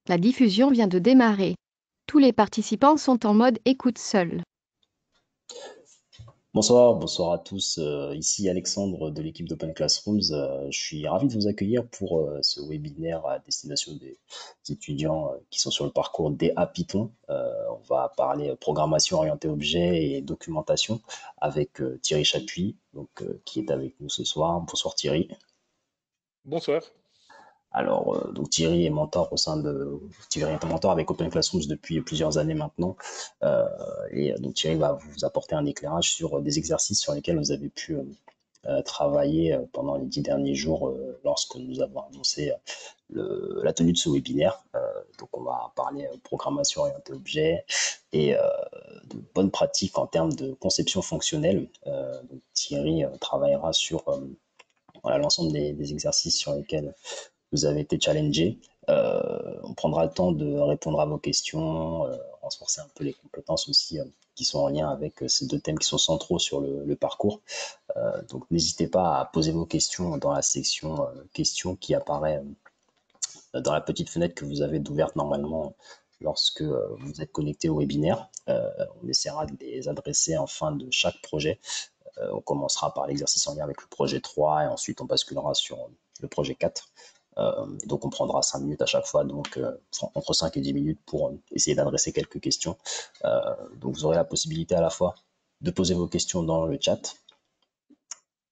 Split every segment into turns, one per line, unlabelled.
La diffusion vient de démarrer. Tous les participants sont en mode écoute seul.
Bonsoir, bonsoir à tous. Ici Alexandre de l'équipe d'Open Classrooms. Je suis ravi de vous accueillir pour ce webinaire à destination des étudiants qui sont sur le parcours DA Python. On va parler programmation orientée objet et documentation avec Thierry Chapuis, qui est avec nous ce soir. Bonsoir Thierry.
Bonsoir.
Alors, donc Thierry est mentor Thierry est un mentor avec Open Classrooms depuis plusieurs années maintenant. Donc Thierry va vous apporter un éclairage sur des exercices sur lesquels vous avez pu travailler pendant les 10 derniers jours lorsque nous avons annoncé la tenue de ce webinaire. Donc on va parler programmation orientée objet et de bonnes pratiques en termes de conception fonctionnelle. Donc Thierry travaillera sur voilà, l'ensemble des exercices sur lesquels vous avez été challengé. On prendra le temps de répondre à vos questions, renforcer un peu les compétences aussi qui sont en lien avec ces deux thèmes qui sont centraux sur le parcours. Donc n'hésitez pas à poser vos questions dans la section questions qui apparaît dans la petite fenêtre que vous avez d'ouverte normalement lorsque vous êtes connecté au webinaire. On essaiera de les adresser en fin de chaque projet. On commencera par l'exercice en lien avec le projet 3 et ensuite on basculera sur le projet 4. Donc on prendra 5 minutes à chaque fois, donc entre 5 et 10 minutes pour essayer d'adresser quelques questions. Donc vous aurez la possibilité à la fois de poser vos questions dans le chat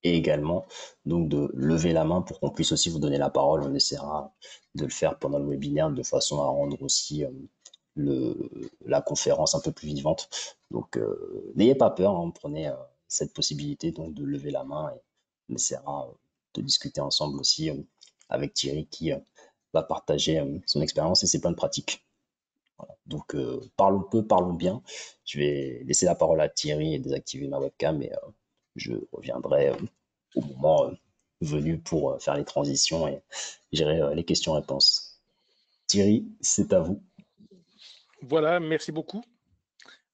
et également donc de lever la main pour qu'on puisse aussi vous donner la parole. On essaiera de le faire pendant le webinaire de façon à rendre aussi la conférence un peu plus vivante. Donc n'ayez pas peur, hein, prenez cette possibilité donc de lever la main et on essaiera de discuter ensemble aussi avec Thierry qui va partager son expérience et ses bonnes pratiques. Voilà. Donc parlons peu, parlons bien. Je vais laisser la parole à Thierry et désactiver ma webcam et je reviendrai au moment venu pour faire les transitions et gérer les questions-réponses. Thierry, c'est à vous.
Voilà, merci beaucoup.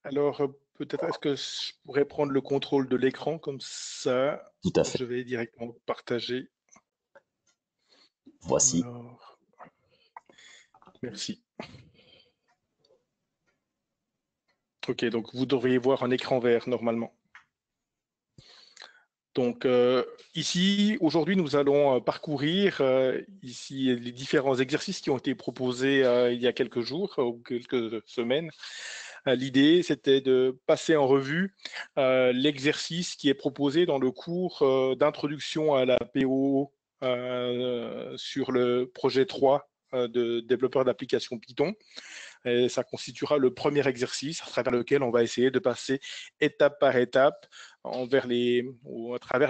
Alors, peut-être est-ce que je pourrais prendre le contrôle de l'écran comme ça?
Tout à fait.
Je vais directement partager.
Voici.
Alors, merci. Ok, donc vous devriez voir un écran vert normalement. Donc ici, aujourd'hui, nous allons parcourir ici les différents exercices qui ont été proposés il y a quelques jours ou quelques semaines. L'idée, c'était de passer en revue l'exercice qui est proposé dans le cours d'introduction à la PO sur le projet 3 de développeur d'applications Python. Et ça constituera le premier exercice à travers lequel on va essayer de passer étape par étape à travers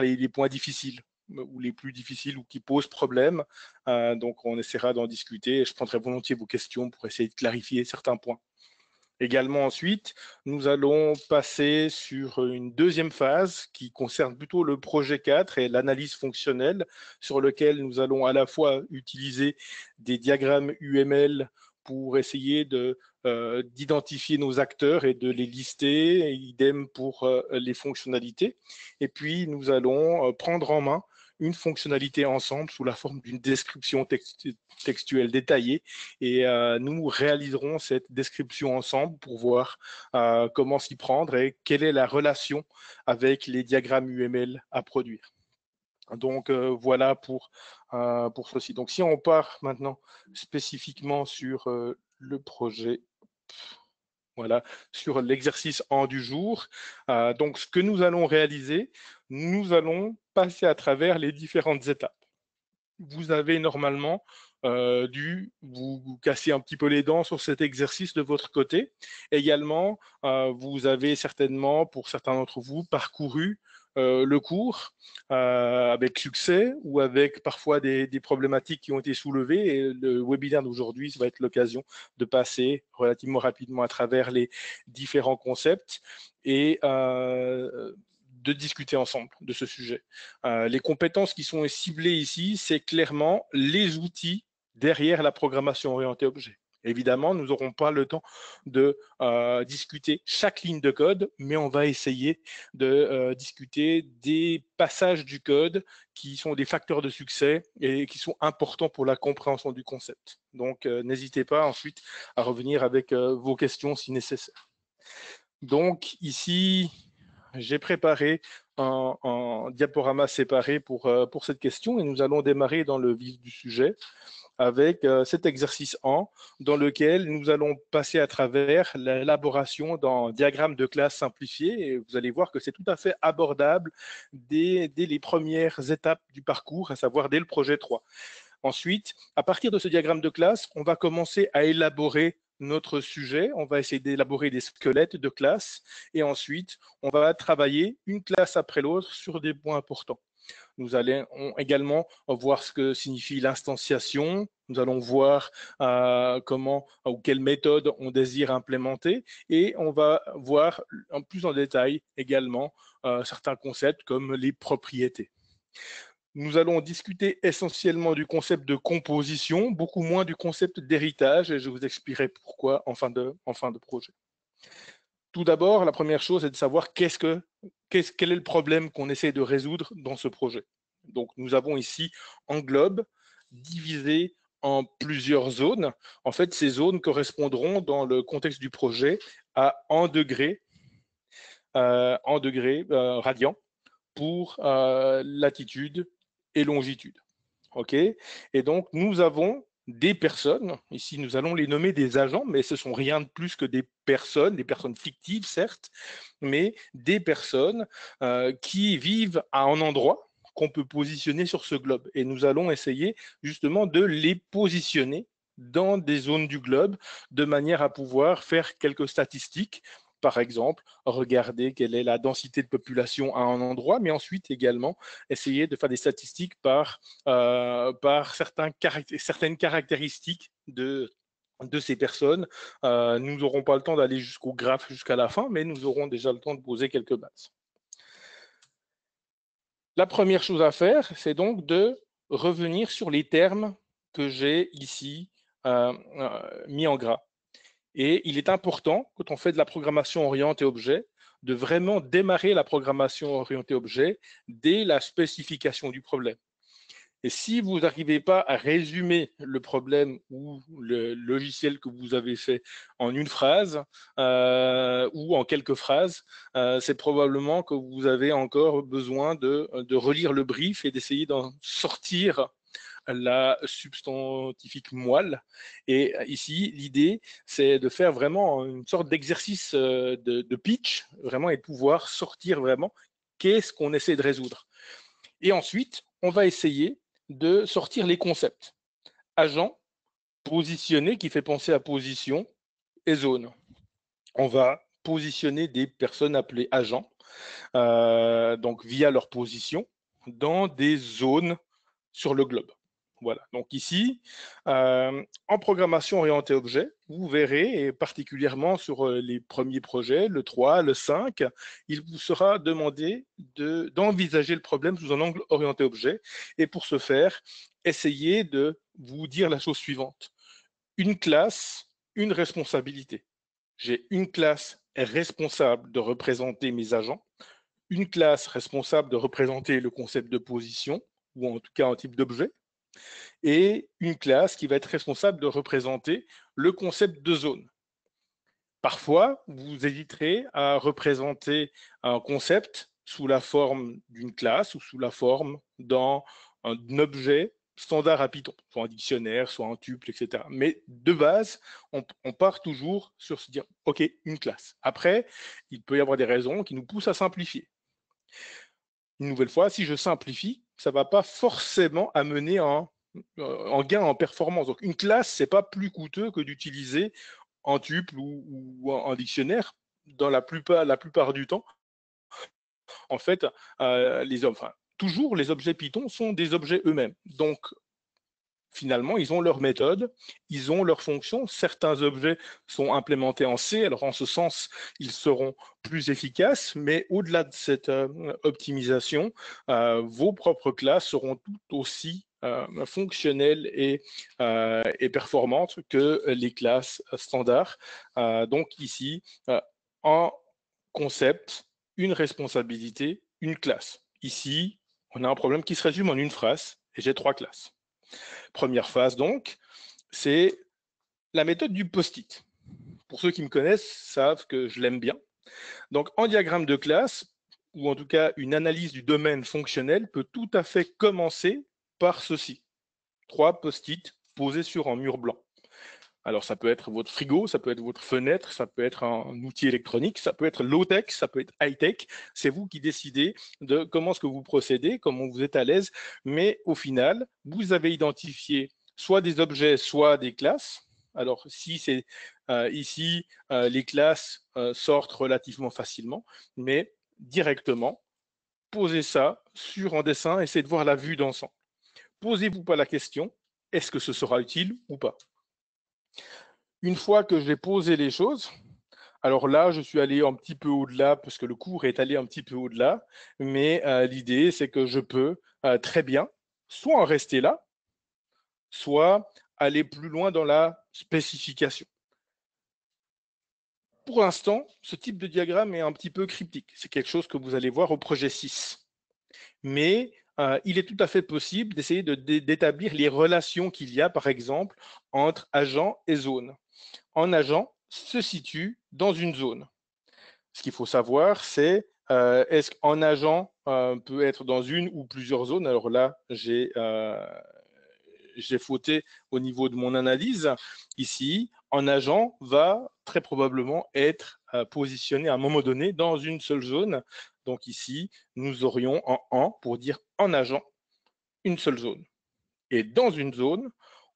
les points difficiles ou les plus difficiles ou qui posent problème. Donc, on essaiera d'en discuter et je prendrai volontiers vos questions pour essayer de clarifier certains points. Également ensuite, nous allons passer sur une deuxième phase qui concerne plutôt le projet 4 et l'analyse fonctionnelle sur lequel nous allons à la fois utiliser des diagrammes UML pour essayer d'identifier nos acteurs et de les lister, et idem pour les fonctionnalités. Et puis, nous allons prendre en main une fonctionnalité ensemble sous la forme d'une description textuelle détaillée et nous réaliserons cette description ensemble pour voir comment s'y prendre et quelle est la relation avec les diagrammes UML à produire. Donc voilà pour ceci. Donc si on part maintenant spécifiquement sur le projet, voilà, sur l'exercice 1 du jour. Donc ce que nous allons réaliser, nous allons passer à travers les différentes étapes. Vous avez normalement dû vous casser un petit peu les dents sur cet exercice de votre côté. Également, vous avez certainement, pour certains d'entre vous, parcouru le cours avec succès ou avec parfois des problématiques qui ont été soulevées. Et le webinaire d'aujourd'hui, ça va être l'occasion de passer relativement rapidement à travers les différents concepts et de discuter ensemble de ce sujet. Les compétences qui sont ciblées ici, c'est clairement les outils derrière la programmation orientée objet. Évidemment, nous n'aurons pas le temps de discuter chaque ligne de code, mais on va essayer de discuter des passages du code qui sont des facteurs de succès et qui sont importants pour la compréhension du concept. Donc, n'hésitez pas ensuite à revenir avec vos questions si nécessaire. Donc, ici, j'ai préparé un diaporama séparé pour cette question et nous allons démarrer dans le vif du sujet avec cet exercice 1 dans lequel nous allons passer à travers l'élaboration d'un diagramme de classe simplifié et vous allez voir que c'est tout à fait abordable dès les premières étapes du parcours, à savoir dès le projet 3. Ensuite, à partir de ce diagramme de classe, on va commencer à élaborer notre sujet, on va essayer d'élaborer des squelettes de classe et ensuite, on va travailler une classe après l'autre sur des points importants. Nous allons également voir ce que signifie l'instanciation. Nous allons voir comment ou quelle méthode on désire implémenter et on va voir plus en détail également certains concepts comme les propriétés. Nous allons discuter essentiellement du concept de composition, beaucoup moins du concept d'héritage et je vous expliquerai pourquoi en fin de projet. Tout d'abord, la première chose est de savoir quel est le problème qu'on essaie de résoudre dans ce projet. Donc, nous avons ici un globe divisé en plusieurs zones. En fait, ces zones correspondront dans le contexte du projet à 1 degré radian pour latitude et longitude. OK ? Et donc, nous avons des personnes, ici nous allons les nommer des agents, mais ce sont rien de plus que des personnes fictives certes, mais des personnes qui vivent à un endroit qu'on peut positionner sur ce globe. Et nous allons essayer justement de les positionner dans des zones du globe de manière à pouvoir faire quelques statistiques. Par exemple, regarder quelle est la densité de population à un endroit, mais ensuite également essayer de faire des statistiques par certaines caractéristiques de ces personnes. Nous n'aurons pas le temps d'aller jusqu'au graphe jusqu'à la fin, mais nous aurons déjà le temps de poser quelques bases. La première chose à faire, c'est donc de revenir sur les termes que j'ai ici mis en gras. Et il est important, quand on fait de la programmation orientée objet, de vraiment démarrer la programmation orientée objet dès la spécification du problème. Et si vous n'arrivez pas à résumer le problème ou le logiciel que vous avez fait en une phrase ou en quelques phrases, c'est probablement que vous avez encore besoin de relire le brief et d'essayer d'en sortir la substantifique moelle. Et ici, l'idée, c'est de faire vraiment une sorte d'exercice de pitch, vraiment, et de pouvoir sortir vraiment qu'est-ce qu'on essaie de résoudre. Et ensuite, on va essayer de sortir les concepts. Agent, positionné, qui fait penser à position, et zone. On va positionner des personnes appelées agents, donc via leur position, dans des zones sur le globe. Voilà, donc ici, en programmation orientée objet, vous verrez, et particulièrement sur les premiers projets, le 3, le 5, il vous sera demandé d'envisager le problème sous un angle orienté objet. Et pour ce faire, essayez de vous dire la chose suivante. Une classe, une responsabilité. J'ai une classe responsable de représenter mes agents, une classe responsable de représenter le concept de position, ou en tout cas un type d'objet, et une classe qui va être responsable de représenter le concept de zone. Parfois, vous hésiterez à représenter un concept sous la forme d'une classe ou sous la forme d'un objet standard à Python, soit un dictionnaire, soit un tuple, etc. Mais de base, on part toujours sur se dire, OK, une classe. Après, il peut y avoir des raisons qui nous poussent à simplifier. Une nouvelle fois, si je simplifie, ça ne va pas forcément amener un gain en performance. Donc, une classe, ce n'est pas plus coûteux que d'utiliser un tuple ou un dictionnaire dans la plupart du temps. En fait, toujours les objets Python sont des objets eux-mêmes. Donc, finalement, ils ont leur méthode, ils ont leur fonction. Certains objets sont implémentés en C, alors en ce sens, ils seront plus efficaces, mais au-delà de cette optimisation, vos propres classes seront tout aussi fonctionnelle et performante que les classes standards. Donc ici, en concept, une responsabilité, une classe. Ici, on a un problème qui se résume en une phrase et j'ai 3 classes. Première phase donc, c'est la méthode du post-it. Pour ceux qui me connaissent, savent que je l'aime bien. Donc en diagramme de classe, ou en tout cas une analyse du domaine fonctionnel peut tout à fait commencer par ceci. 3 post-it posés sur un mur blanc. Alors, ça peut être votre frigo, ça peut être votre fenêtre, ça peut être un outil électronique, ça peut être low-tech, ça peut être high-tech. C'est vous qui décidez de comment est-ce que vous procédez, comment vous êtes à l'aise. Mais au final, vous avez identifié soit des objets, soit des classes. Alors, si c'est ici, les classes sortent relativement facilement, mais directement, posez ça sur un dessin, essayez de voir la vue d'ensemble. Posez-vous pas la question, est-ce que ce sera utile ou pas? Une fois que j'ai posé les choses, alors là, je suis allé un petit peu au-delà parce que le cours est allé un petit peu au-delà, mais l'idée, c'est que je peux très bien soit en rester là, soit aller plus loin dans la spécification. Pour l'instant, ce type de diagramme est un petit peu cryptique. C'est quelque chose que vous allez voir au projet 6. Mais il est tout à fait possible d'essayer d'établir les relations qu'il y a, par exemple, entre agent et zone. Un agent se situe dans une zone. Ce qu'il faut savoir, c'est est-ce qu'un agent peut être dans une ou plusieurs zones? Alors là, j'ai fauté au niveau de mon analyse. Ici, un agent va très probablement être positionné à un moment donné dans une seule zone. Donc ici, nous aurions en pour dire en agent, une seule zone. Et dans une zone,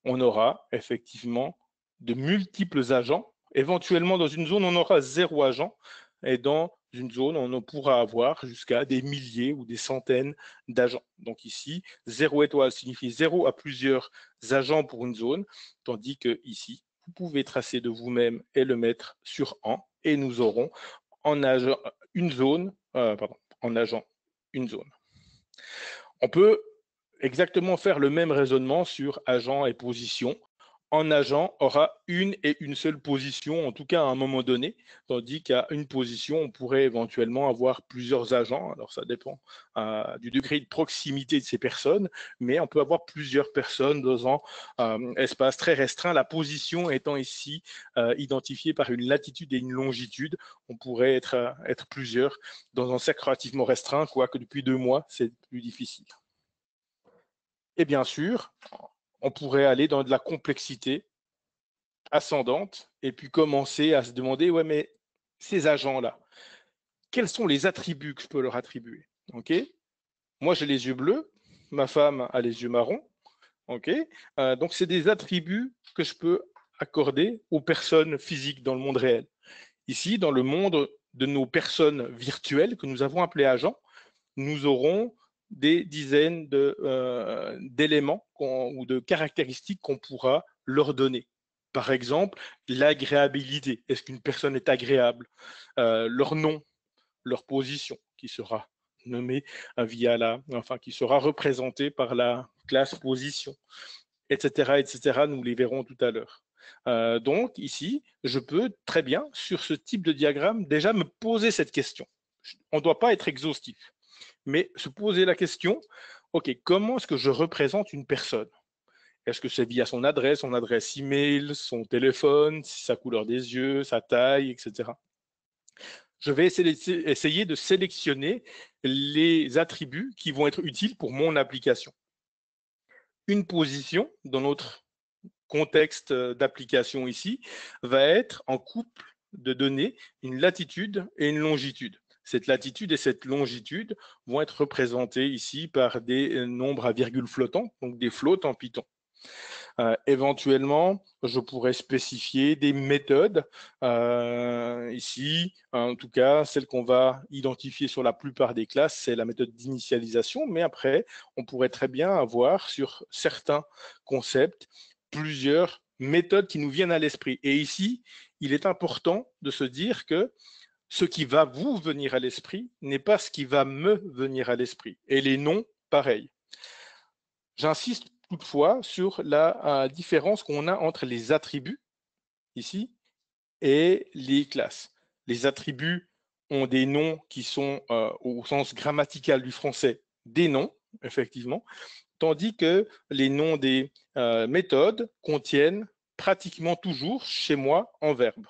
on aura effectivement de multiples agents. Éventuellement, dans une zone, on aura 0 agent. Et dans une zone, on pourra avoir jusqu'à des milliers ou des centaines d'agents. Donc ici, 0 étoile signifie 0 à plusieurs agents pour une zone, tandis que ici, vous pouvez tracer de vous-même et le mettre sur en, et nous aurons en agent une zone, en agent une zone. On peut exactement faire le même raisonnement sur agent et position. Un agent aura une et une seule position, en tout cas à un moment donné, tandis qu'à une position, on pourrait éventuellement avoir plusieurs agents. Alors ça dépend du degré de proximité de ces personnes, mais on peut avoir plusieurs personnes dans un espace très restreint. La position étant ici identifiée par une latitude et une longitude, on pourrait être plusieurs dans un cercle relativement restreint, quoique depuis 2 mois, c'est plus difficile. Et bien sûr, on pourrait aller dans de la complexité ascendante et puis commencer à se demander, ouais, mais ces agents-là, quels sont les attributs que je peux leur attribuer? Okay, moi, j'ai les yeux bleus, ma femme a les yeux marrons. Okay, donc, c'est des attributs que je peux accorder aux personnes physiques dans le monde réel. Ici, dans le monde de nos personnes virtuelles que nous avons appelées agents, nous aurons des dizaines d'éléments ou de caractéristiques qu'on pourra leur donner. Par exemple, l'agréabilité. Est-ce qu'une personne est agréable? Leur nom, leur position, qui sera nommée qui sera représentée par la classe position, etc., etc. Nous les verrons tout à l'heure. Donc ici, je peux très bien, sur ce type de diagramme, déjà me poser cette question. On ne doit pas être exhaustif, mais se poser la question, OK, comment est-ce que je représente une personne? Est-ce que c'est via son adresse email, son téléphone, sa couleur des yeux, sa taille, etc. Je vais essayer de sélectionner les attributs qui vont être utiles pour mon application. Une position, dans notre contexte d'application ici, va être en couple de données une latitude et une longitude. Cette latitude et cette longitude vont être représentées ici par des nombres à virgule flottants, donc des floats en Python. Éventuellement, je pourrais spécifier des méthodes. Ici, en tout cas, celle qu'on va identifier sur la plupart des classes, c'est la méthode d'initialisation. Mais après, on pourrait très bien avoir sur certains concepts plusieurs méthodes qui nous viennent à l'esprit. Et ici, il est important de se dire que ce qui va vous venir à l'esprit n'est pas ce qui va me venir à l'esprit. Et les noms, pareil. J'insiste toutefois sur la différence qu'on a entre les attributs, ici, et les classes. Les attributs ont des noms qui sont, au sens grammatical du français, des noms, effectivement, tandis que les noms des méthodes contiennent pratiquement toujours, chez moi, en verbe.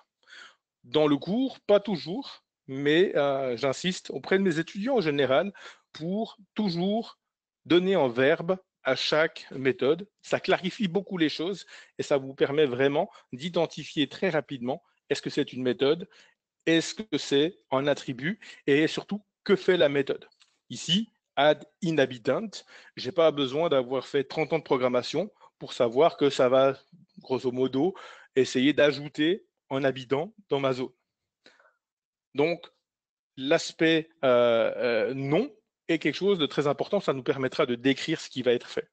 Dans le cours, pas toujours, mais j'insiste auprès de mes étudiants en général pour toujours donner en verbe à chaque méthode. Ça clarifie beaucoup les choses et ça vous permet vraiment d'identifier très rapidement est-ce que c'est une méthode, est-ce que c'est un attribut et surtout que fait la méthode. Ici, add inhabitant, je n'ai pas besoin d'avoir fait 30 ans de programmation pour savoir que ça va, grosso modo, essayer d'ajouter un habitant dans ma zone. Donc, l'aspect nom est quelque chose de très important, ça nous permettra de décrire ce qui va être fait.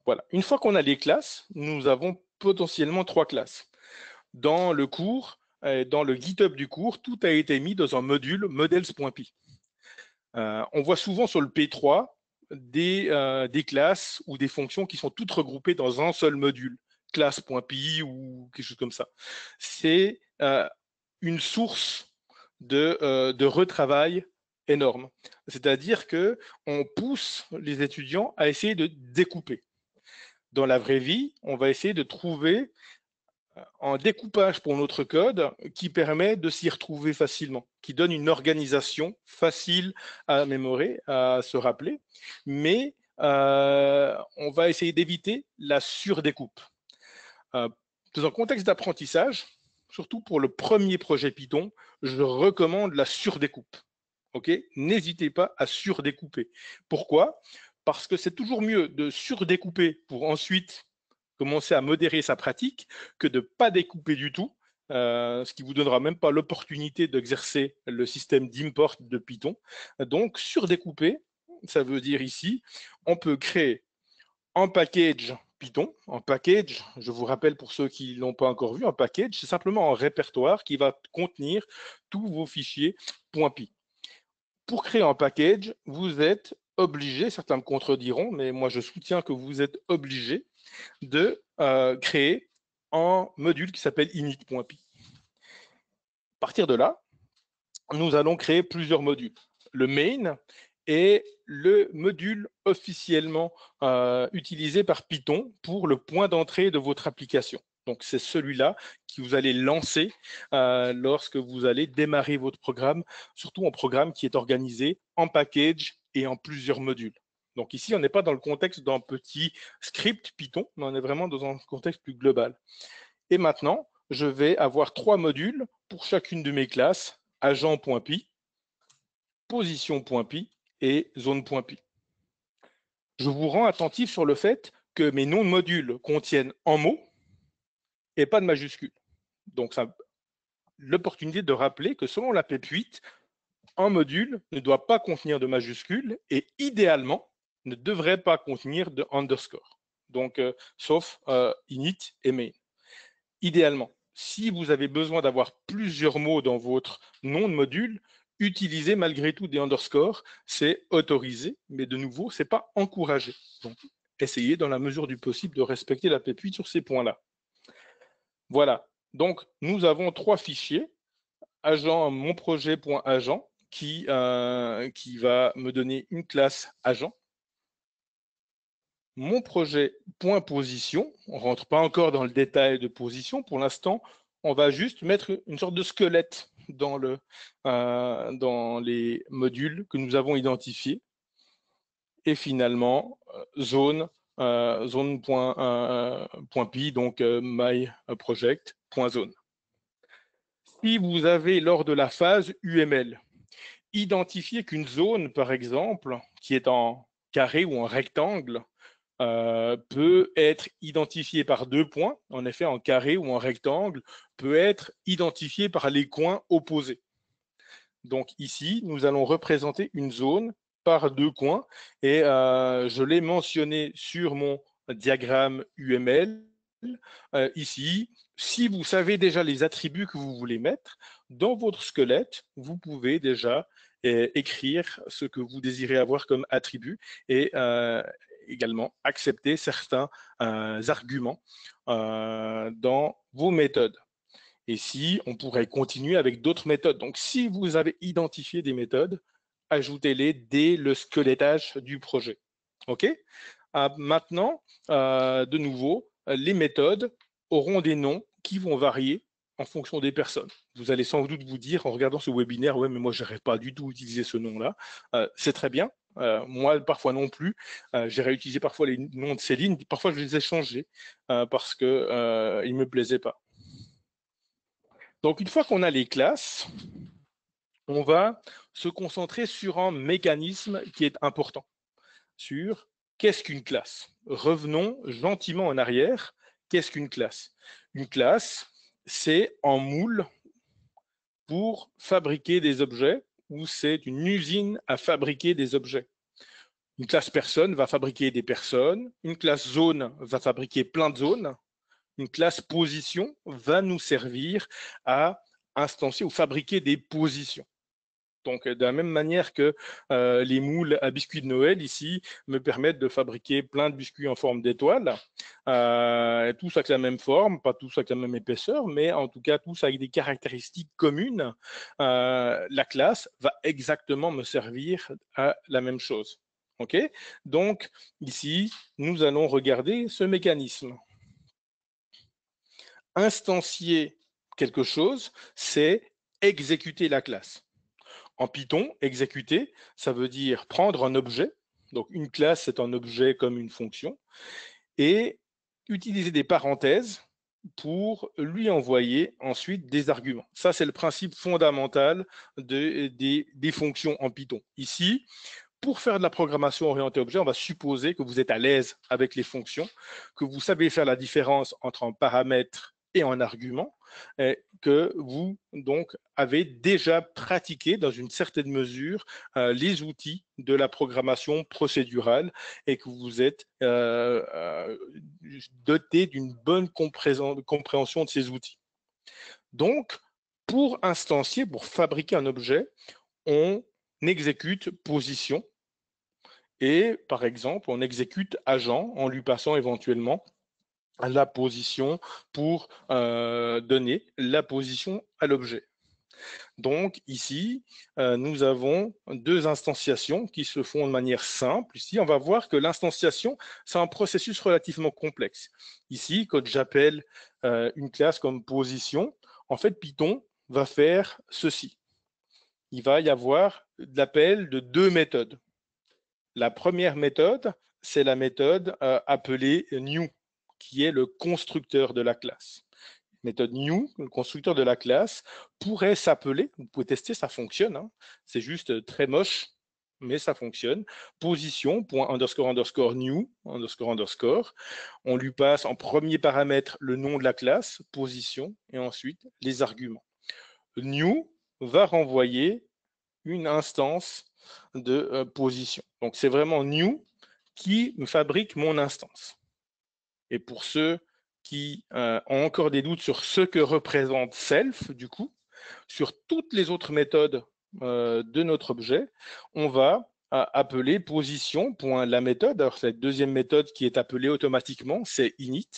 Voilà. Une fois qu'on a les classes, nous avons potentiellement 3 classes. Dans le cours, dans le GitHub du cours, tout a été mis dans un module models.py. On voit souvent sur le P3 des classes ou des fonctions qui sont toutes regroupées dans un seul module, classe.py ou quelque chose comme ça. C'est une source de retravail énorme. C'est-à-dire qu'on pousse les étudiants à essayer de découper. Dans la vraie vie, on va essayer de trouver un découpage pour notre code qui permet de s'y retrouver facilement, qui donne une organisation facile à mémorer, à se rappeler, mais on va essayer d'éviter la surdécoupe. Dans un contexte d'apprentissage, surtout pour le premier projet Python, je recommande la surdécoupe. Okay, n'hésitez pas à surdécouper. Pourquoi? Parce que c'est toujours mieux de surdécouper pour ensuite commencer à modérer sa pratique que de ne pas découper du tout, ce qui ne vous donnera même pas l'opportunité d'exercer le système d'import de Python. Donc, surdécouper, ça veut dire ici, on peut créer un package Python. Un package, je vous rappelle pour ceux qui ne l'ont pas encore vu, un package, c'est simplement un répertoire qui va contenir tous vos fichiers .py. Pour créer un package, vous êtes obligé, certains me contrediront, mais moi je soutiens que vous êtes obligé de créer un module qui s'appelle init.py. À partir de là, nous allons créer plusieurs modules. Le main est le module officiellement utilisé par Python pour le point d'entrée de votre application. Donc, c'est celui-là que vous allez lancer lorsque vous allez démarrer votre programme, surtout un programme qui est organisé en package et en plusieurs modules. Donc ici, on n'est pas dans le contexte d'un petit script Python, mais on est vraiment dans un contexte plus global. Et maintenant, je vais avoir 3 modules pour chacune de mes classes, agent.py, position.py et zone.py. Je vous rends attentif sur le fait que mes noms de modules contiennent un mot et pas de majuscule. Donc, l'opportunité de rappeler que selon la PEP8, un module ne doit pas contenir de majuscules et idéalement, ne devrait pas contenir de underscore, donc sauf init et main. Idéalement, si vous avez besoin d'avoir plusieurs mots dans votre nom de module, utilisez malgré tout des underscores, c'est autorisé, mais de nouveau, ce n'est pas encouragé. Donc, essayez dans la mesure du possible de respecter la PEP8 sur ces points-là. Voilà, donc nous avons 3 fichiers, agent monprojet.agent, qui va me donner une classe agent. Mon projet.position, on ne rentre pas encore dans le détail de position. Pour l'instant, on va juste mettre une sorte de squelette dans les modules que nous avons identifiés. Et finalement, zone.py, donc myproject.zone. Si vous avez, lors de la phase UML, identifié qu'une zone, par exemple, qui est en carré ou en rectangle, peut être identifié par 2 points, en effet en carré ou en rectangle, peut être identifié par les coins opposés. Donc ici, nous allons représenter une zone par 2 coins et je l'ai mentionné sur mon diagramme UML. Ici, si vous savez déjà les attributs que vous voulez mettre, dans votre squelette, vous pouvez déjà écrire ce que vous désirez avoir comme attribut et également accepter certains arguments dans vos méthodes. Et si on pourrait continuer avec d'autres méthodes. Donc, si vous avez identifié des méthodes, ajoutez-les dès le squelettage du projet. OK? Maintenant, de nouveau, les méthodes auront des noms qui vont varier en fonction des personnes. Vous allez sans doute vous dire en regardant ce webinaire, ouais, mais moi, je n'aurais pas du tout utilisé ce nom-là. C'est très bien. Moi, parfois non plus. J'ai réutilisé parfois les noms de Céline. Parfois, je les ai changés parce qu'ils ne me plaisaient pas. Donc, une fois qu'on a les classes, on va se concentrer sur un mécanisme qui est important, sur qu'est-ce qu'une classe. Revenons gentiment en arrière. Qu'est-ce qu'une classe? Une classe, c'est un moule pour fabriquer des objets ou c'est une usine à fabriquer des objets. Une classe personne va fabriquer des personnes. Une classe zone va fabriquer plein de zones. Une classe position va nous servir à instancier ou fabriquer des positions. Donc, de la même manière que les moules à biscuits de Noël, ici, me permettent de fabriquer plein de biscuits en forme d'étoile, tous avec la même forme, pas tous avec la même épaisseur, mais en tout cas tous avec des caractéristiques communes, la classe va exactement me servir à la même chose. OK? Donc, ici, nous allons regarder ce mécanisme. Instancier quelque chose, c'est exécuter la classe. En Python, exécuter, ça veut dire prendre un objet. Donc, une classe, c'est un objet comme une fonction. Et utiliser des parenthèses pour lui envoyer ensuite des arguments. Ça, c'est le principe fondamental des fonctions en Python. Ici, pour faire de la programmation orientée objet, on va supposer que vous êtes à l'aise avec les fonctions, que vous savez faire la différence entre un paramètre et un argument, et que vous donc avez déjà pratiqué dans une certaine mesure les outils de la programmation procédurale et que vous êtes doté d'une bonne compréhension de ces outils. Donc, pour instancier, pour fabriquer un objet, on exécute position et, par exemple, on exécute agent en lui passant éventuellement la position pour donner la position à l'objet. Donc ici, nous avons deux instanciations qui se font de manière simple. Ici, on va voir que l'instanciation, c'est un processus relativement complexe. Ici, quand j'appelle une classe comme position, en fait, Python va faire ceci. Il va y avoir l'appel de deux méthodes. La première méthode, c'est la méthode appelée new, qui est le constructeur de la classe. Méthode new, le constructeur de la classe, pourrait s'appeler, vous pouvez tester, ça fonctionne, hein, c'est juste très moche, mais ça fonctionne, position, point underscore underscore new, underscore underscore, on lui passe en premier paramètre le nom de la classe, position, et ensuite les arguments. New va renvoyer une instance de position. Donc, c'est vraiment new qui me fabrique mon instance. Et pour ceux qui ont encore des doutes sur ce que représente self, du coup, sur toutes les autres méthodes de notre objet, on va appeler position.la méthode. Alors, cette deuxième méthode qui est appelée automatiquement, c'est init.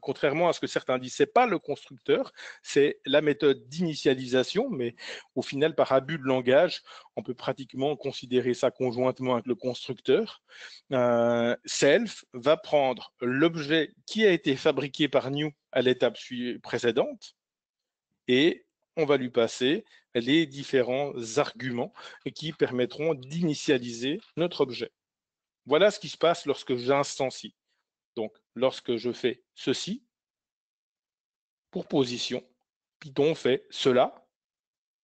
Contrairement à ce que certains disent, ce n'est pas le constructeur, c'est la méthode d'initialisation, mais au final, par abus de langage, on peut pratiquement considérer ça conjointement avec le constructeur. Self va prendre l'objet qui a été fabriqué par new à l'étape précédente et on va lui passer les différents arguments qui permettront d'initialiser notre objet. Voilà ce qui se passe lorsque j'instancie. Donc, lorsque je fais ceci, pour position, Python fait cela,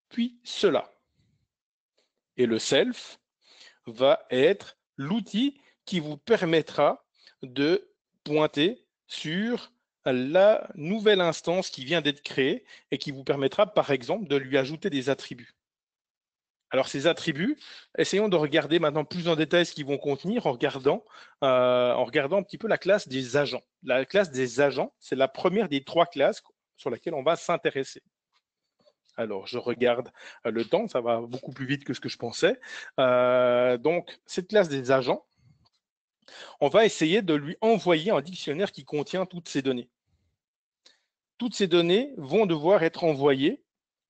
puis cela. Et le self va être l'outil qui vous permettra de pointer sur la nouvelle instance qui vient d'être créée et qui vous permettra, par exemple, de lui ajouter des attributs. Alors, ces attributs, essayons de regarder maintenant plus en détail ce qu'ils vont contenir en regardant un petit peu la classe des agents. La classe des agents, c'est la première des trois classes sur laquelle on va s'intéresser. Alors, je regarde le temps, ça va beaucoup plus vite que ce que je pensais. Donc, cette classe des agents, on va essayer de lui envoyer un dictionnaire qui contient toutes ces données. Toutes ces données vont devoir être envoyées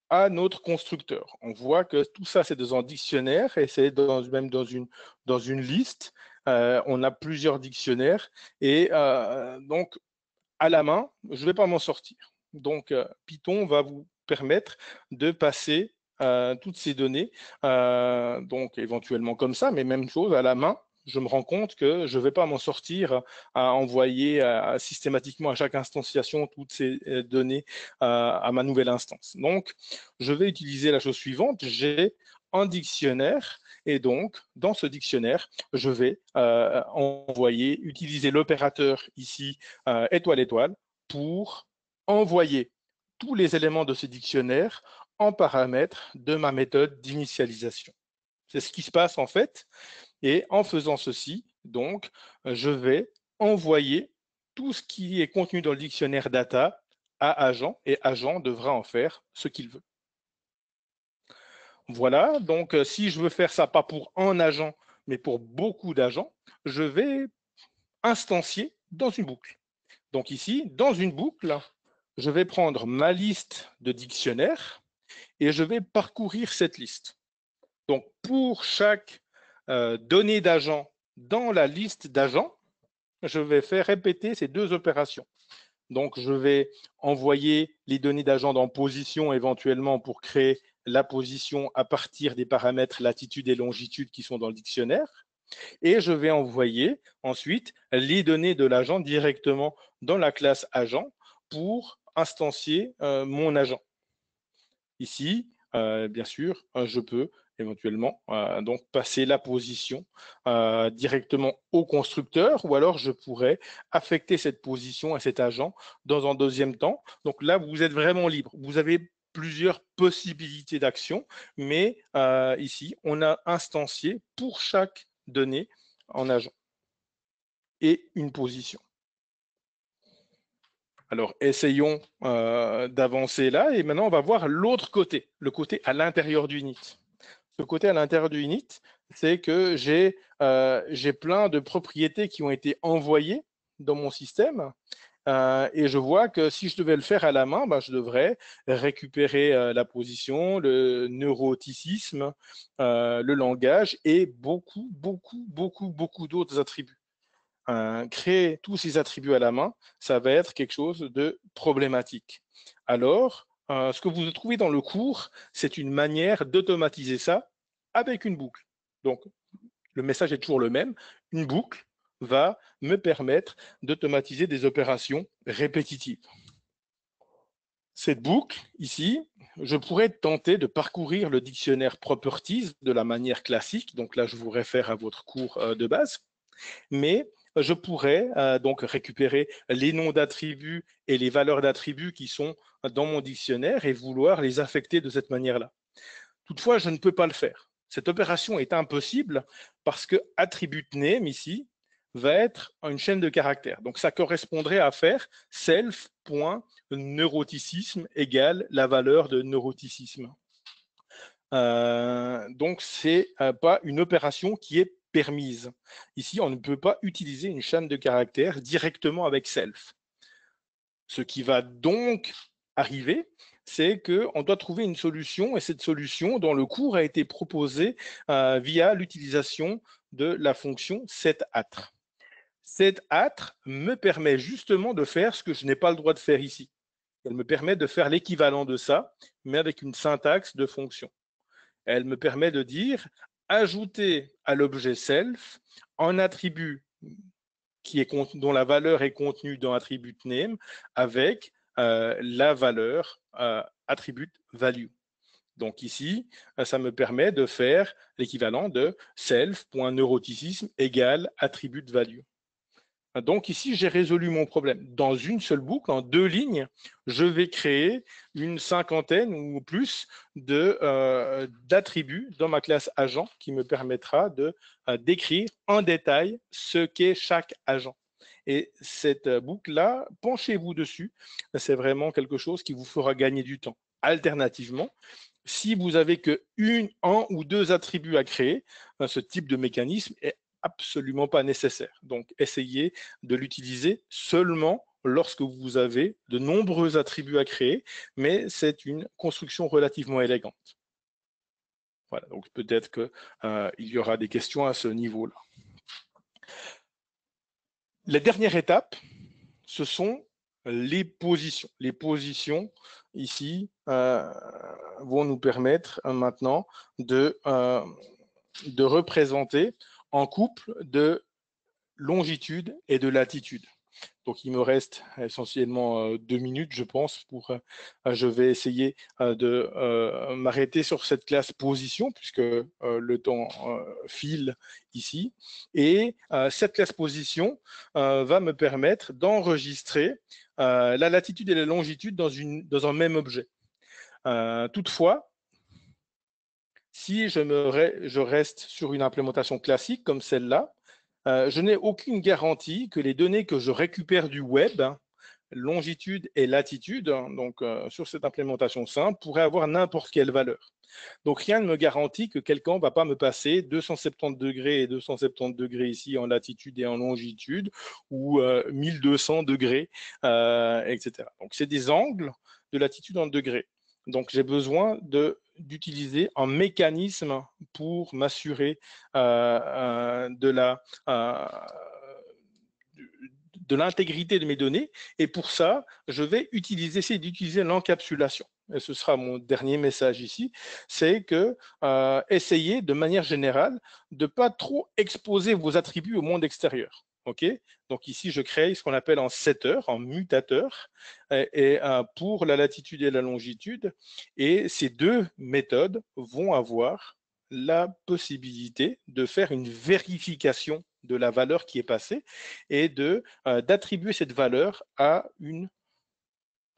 à notre constructeur. On voit que tout ça, c'est dans un dictionnaire et c'est même dans une liste. On a plusieurs dictionnaires et donc, à la main, je ne vais pas m'en sortir. Donc, Python va vous permettre de passer toutes ces données, donc éventuellement comme ça, mais même chose à la main. Je me rends compte que je ne vais pas m'en sortir à envoyer systématiquement à chaque instanciation toutes ces données à ma nouvelle instance. Donc, je vais utiliser la chose suivante. J'ai un dictionnaire et donc, dans ce dictionnaire, je vais utiliser l'opérateur ici, étoile, étoile, pour envoyer tous les éléments de ce dictionnaire en paramètres de ma méthode d'initialisation. C'est ce qui se passe en fait. Et en faisant ceci, donc, je vais envoyer tout ce qui est contenu dans le dictionnaire data à agent et agent devra en faire ce qu'il veut. Voilà, donc si je veux faire ça pas pour un agent, mais pour beaucoup d'agents, je vais instancier dans une boucle. Donc ici, dans une boucle, je vais prendre ma liste de dictionnaires et je vais parcourir cette liste. Donc pour chaque donnée d'agent dans la liste d'agents, je vais faire répéter ces deux opérations. Donc je vais envoyer les données d'agent dans position éventuellement pour créer la position à partir des paramètres latitude et longitude qui sont dans le dictionnaire. Et je vais envoyer ensuite les données de l'agent directement dans la classe agent pour instancier mon agent. Ici, bien sûr, je peux éventuellement donc passer la position directement au constructeur ou alors je pourrais affecter cette position à cet agent dans un deuxième temps. Donc là, vous êtes vraiment libre. Vous avez plusieurs possibilités d'action, mais ici, on a instancié pour chaque donnée en agent et une position. Alors, essayons d'avancer là et maintenant, on va voir l'autre côté, le côté à l'intérieur du init. Ce côté à l'intérieur du init, c'est que j'ai plein de propriétés qui ont été envoyées dans mon système et je vois que si je devais le faire à la main, je devrais récupérer la position, le neuroticisme, le langage et beaucoup d'autres attributs. Créer tous ces attributs à la main, ça va être quelque chose de problématique. Alors, ce que vous trouvez dans le cours, c'est une manière d'automatiser ça avec une boucle. Donc, le message est toujours le même. Une boucle va me permettre d'automatiser des opérations répétitives. Cette boucle, ici, je pourrais tenter de parcourir le dictionnaire properties de la manière classique. Donc là, je vous réfère à votre cours de base. Mais je pourrais donc récupérer les noms d'attributs et les valeurs d'attributs qui sont dans mon dictionnaire et vouloir les affecter de cette manière-là. Toutefois, je ne peux pas le faire. Cette opération est impossible parce que attribute name ici va être une chaîne de caractères. Donc ça correspondrait à faire self.neuroticisme égale la valeur de neuroticisme. Donc c'est pas une opération qui est permise. Ici, on ne peut pas utiliser une chaîne de caractères directement avec self. Ce qui va donc arriver, c'est qu'on doit trouver une solution, et cette solution, dans le cours, a été proposée via l'utilisation de la fonction setAtr. SetAtr me permet justement de faire ce que je n'ai pas le droit de faire ici. Elle me permet de faire l'équivalent de ça, mais avec une syntaxe de fonction. Elle me permet de dire ajouter à l'objet self un attribut dont la valeur est contenue dans attribute name avec la valeur attribute value. Donc ici, ça me permet de faire l'équivalent de self.neuroticisme égale attribute value. Donc ici, j'ai résolu mon problème. Dans une seule boucle, en 2 lignes, je vais créer une cinquantaine ou plus d'attributs dans ma classe agent qui me permettra de décrire en détail ce qu'est chaque agent. Et cette boucle-là, penchez-vous dessus. C'est vraiment quelque chose qui vous fera gagner du temps. Alternativement, si vous avez que un ou deux attributs à créer, ce type de mécanisme est absolument pas nécessaire. Donc, essayez de l'utiliser seulement lorsque vous avez de nombreux attributs à créer, mais c'est une construction relativement élégante. Voilà, donc peut-être qu'il y aura des questions à ce niveau-là. La dernière étape, ce sont les positions. Les positions, ici, vont nous permettre maintenant de représenter en couple de longitude et de latitude. Donc, il me reste essentiellement 2 minutes, je pense, je vais essayer de m'arrêter sur cette classe position, puisque le temps file ici. Et cette classe position va me permettre d'enregistrer la latitude et la longitude dans un même objet. Toutefois, si je reste sur une implémentation classique comme celle-là, je n'ai aucune garantie que les données que je récupère du web, longitude et latitude, donc sur cette implémentation simple, pourraient avoir n'importe quelle valeur. Donc rien ne me garantit que quelqu'un ne va pas me passer 270 degrés et 270 degrés ici en latitude et en longitude, ou 1200 degrés, etc. Donc c'est des angles de latitude en degrés. Donc j'ai besoin d'utiliser un mécanisme pour m'assurer de l'intégrité de mes données. Et pour ça, je vais essayer d'utiliser l'encapsulation. Et ce sera mon dernier message ici, c'est que essayez de manière générale de ne pas trop exposer vos attributs au monde extérieur. Okay, donc ici, je crée ce qu'on appelle un setter, un mutateur, pour la latitude et la longitude. Et ces deux méthodes vont avoir la possibilité de faire une vérification de la valeur qui est passée et d'attribuer cette valeur à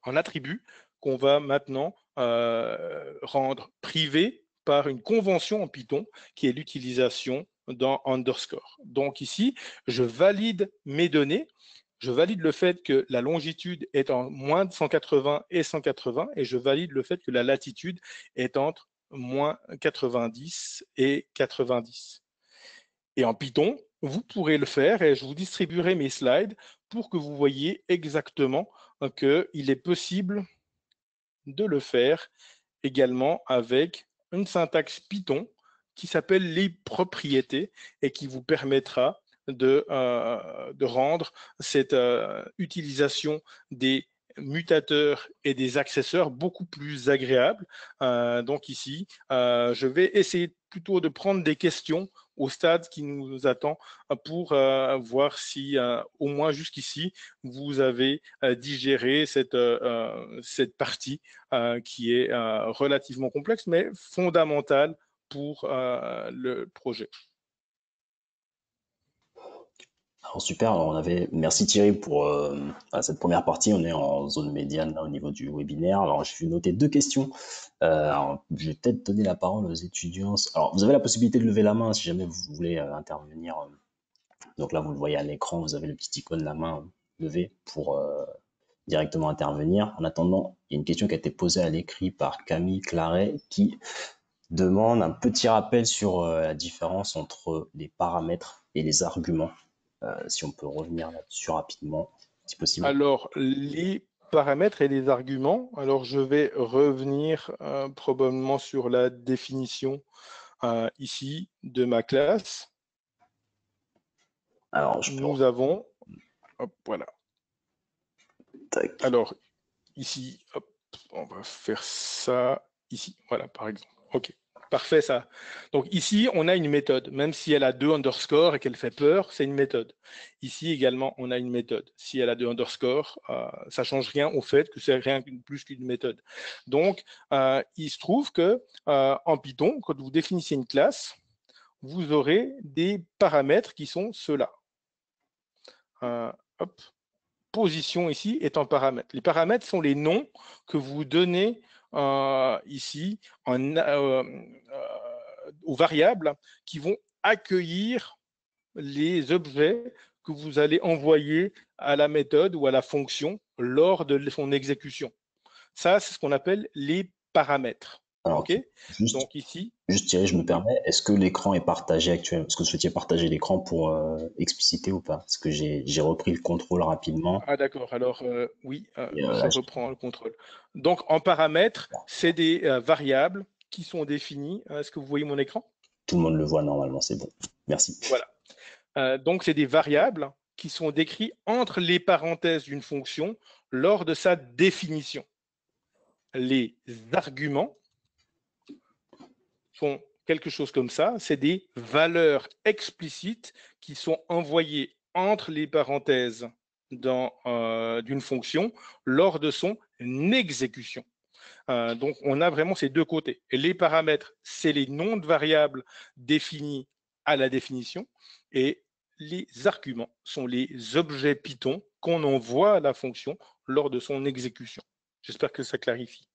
un attribut qu'on va maintenant rendre privé par une convention en Python qui est l'utilisation d'un underscore. Donc ici, je valide mes données, je valide le fait que la longitude est en moins de 180 et 180, et je valide le fait que la latitude est entre moins 90 et 90. Et en Python, vous pourrez le faire et je vous distribuerai mes slides pour que vous voyez exactement qu'il est possible de le faire également avec une syntaxe Python qui s'appelle les propriétés et qui vous permettra de rendre cette utilisation des mutateurs et des accesseurs beaucoup plus agréable. Donc ici, je vais essayer plutôt de prendre des questions au stade qui nous attend pour voir si, au moins jusqu'ici, vous avez digéré cette partie qui est relativement complexe, mais fondamentale pour le projet.
Alors super, alors merci Thierry pour cette première partie, on est en zone médiane là, au niveau du webinaire. Alors je vais noter 2 questions. Alors, je vais peut-être donner la parole aux étudiants. Alors vous avez la possibilité de lever la main si jamais vous voulez intervenir. Donc là vous le voyez à l'écran, vous avez le petit icône de la main levée pour directement intervenir. En attendant, il y a une question qui a été posée à l'écrit par Camille Claret qui demande un petit rappel sur la différence entre les paramètres et les arguments. Si on peut revenir là-dessus rapidement, si possible.
Alors, les paramètres et les arguments, alors je vais revenir probablement sur la définition ici de ma classe.
Alors,
nous avons, hop, voilà.
Tac.
Alors, ici, hop, on va faire ça ici, voilà, par exemple. OK. Parfait, ça. Donc ici, on a une méthode. Même si elle a 2 underscores et qu'elle fait peur, c'est une méthode. Ici également, on a une méthode. Si elle a 2 underscores, ça ne change rien au fait que c'est rien plus qu'une méthode. Donc, il se trouve que en Python, quand vous définissez une classe, vous aurez des paramètres qui sont ceux-là. Hop. Position ici est un paramètre. Les paramètres sont les noms que vous donnez ici aux variables qui vont accueillir les objets que vous allez envoyer à la méthode ou à la fonction lors de son exécution. Ça, c'est ce qu'on appelle les paramètres.
Alors,
OK?
juste,
Donc ici,
juste Thierry, je me
oui.
permets, est-ce que l'écran est partagé actuellement? Est-ce que vous souhaitiez partager l'écran pour expliciter ou pas? Parce que j'ai repris le contrôle rapidement.
Ah d'accord, alors oui,
Et,
je
là,
reprends le contrôle. Donc en paramètres, c'est des variables qui sont définies. Est-ce que vous voyez mon écran?
tout le monde le voit normalement, c'est bon. Merci.
Voilà. Donc c'est des variables qui sont décrites entre les parenthèses d'une fonction lors de sa définition. Les arguments sont quelque chose comme ça, c'est des valeurs explicites qui sont envoyées entre les parenthèses d'une fonction lors de son exécution. Donc, on a vraiment ces deux côtés. Et les paramètres, c'est les noms de variables définis à la définition, et les arguments sont les objets Python qu'on envoie à la fonction lors de son exécution. J'espère que ça clarifie.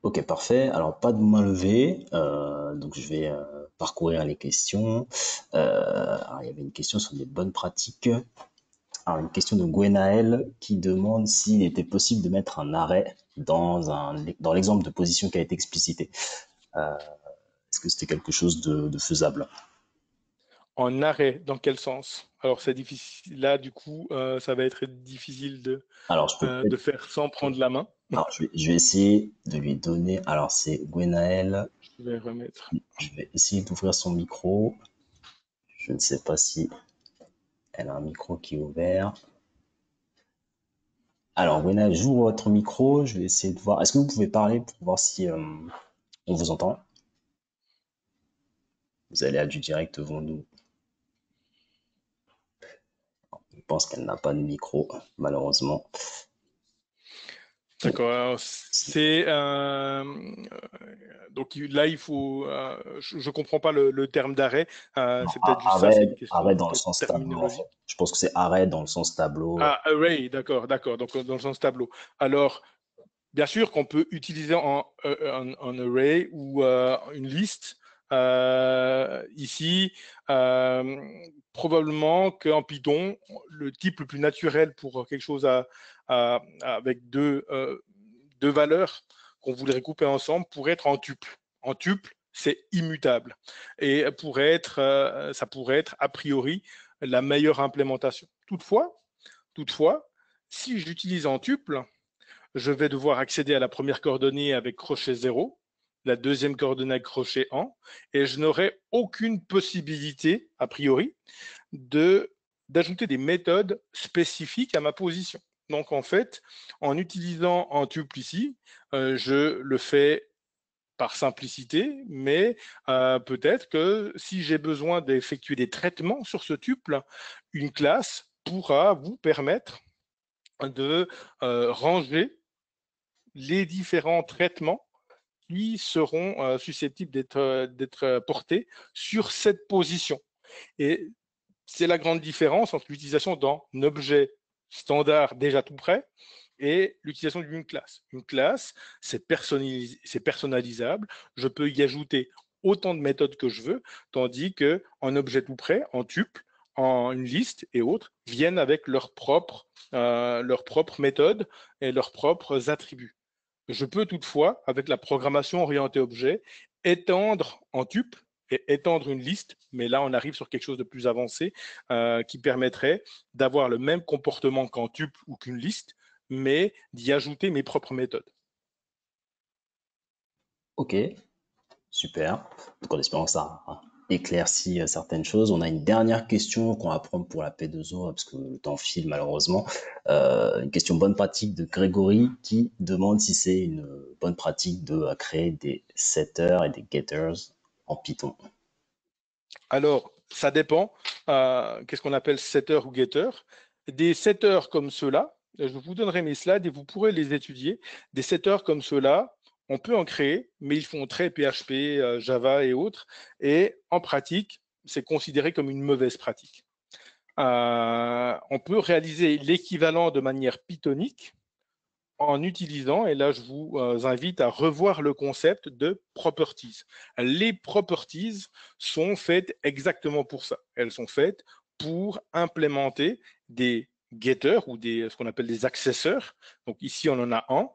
Ok, parfait. Alors, pas de main levée. Donc, je vais parcourir les questions. Alors, il y avait une question sur les bonnes pratiques. Alors, une question de Gwenaël qui demande s'il était possible de mettre un arrêt dans l'exemple de position qui a été explicité. Est-ce que c'était quelque chose de faisable?
En arrêt, dans quel sens? Alors, c'est difficile. Là, du coup, ça va être difficile
Alors, je peux
de
peut-être.
faire sans prendre la main.
Alors, je vais essayer de lui donner. Alors, c'est Gwenaël.
Je vais remettre.
Je vais essayer d'ouvrir son micro. Je ne sais pas si elle a un micro qui est ouvert. Alors, Gwenaël, j'ouvre votre micro. Je vais essayer de voir. Est-ce que vous pouvez parler pour voir si on vous entend? Vous allez à du direct devant nous. Je pense qu'elle n'a pas de micro, malheureusement.
D'accord. Alors, donc là, il faut. Je comprends pas le terme d'arrêt. C'est peut-être juste ça. C'est une question
Arrêt dans le
de
sens tableau, en fait.
terminologie.
Je pense que c'est arrêt dans le sens tableau.
Ah, array, d'accord, d'accord. Donc dans le sens tableau. Alors, bien sûr qu'on peut utiliser un array ou une liste. Ici, probablement qu'en Python, le type le plus naturel pour quelque chose avec deux valeurs qu'on voudrait couper ensemble pourrait être en tuple. En tuple, c'est immutable. Et ça pourrait être a priori la meilleure implémentation. Toutefois, si j'utilise en tuple, je vais devoir accéder à la première coordonnée avec crochet 0, la deuxième coordonnée avec crochet 1, et je n'aurai aucune possibilité, a priori, d'ajouter des méthodes spécifiques à ma position. Donc en fait, en utilisant un tuple ici, je le fais par simplicité, mais peut-être que si j'ai besoin d'effectuer des traitements sur ce tuple, une classe pourra vous permettre de ranger les différents traitements qui seront susceptibles d'être portés sur cette position. Et c'est la grande différence entre l'utilisation d'un objet standard déjà tout prêt et l'utilisation d'une classe. Une classe, c'est personnalisable. Je peux y ajouter autant de méthodes que je veux, tandis qu'un objet tout prêt, en tuple, en une liste et autres, viennent avec leurs propres méthodes et leurs propres attributs. Je peux toutefois, avec la programmation orientée objet, étendre en tuple et étendre une liste, mais là on arrive sur quelque chose de plus avancé qui permettrait d'avoir le même comportement qu'en tuple ou qu'une liste, mais d'y ajouter mes propres méthodes.
Ok, super. Donc, en espérant que ça éclaircit certaines choses. On a une dernière question qu'on va prendre pour la P2O, parce que le temps file malheureusement. Une question bonne pratique de Grégory qui demande si c'est une bonne pratique de créer des setters et des getters en Python.
Alors, ça dépend. Qu'est-ce qu'on appelle setter ou getter? Des setters comme ceux-là, je vous donnerai mes slides et vous pourrez les étudier. Des setters comme ceux-là, on peut en créer, mais ils font très PHP, Java et autres. Et en pratique, c'est considéré comme une mauvaise pratique. On peut réaliser l'équivalent de manière pythonique en utilisant, et là je vous invite à revoir le concept de properties. Les properties sont faites exactement pour ça. Elles sont faites pour implémenter des getters ou ce qu'on appelle des accesseurs. Donc ici, on en a un.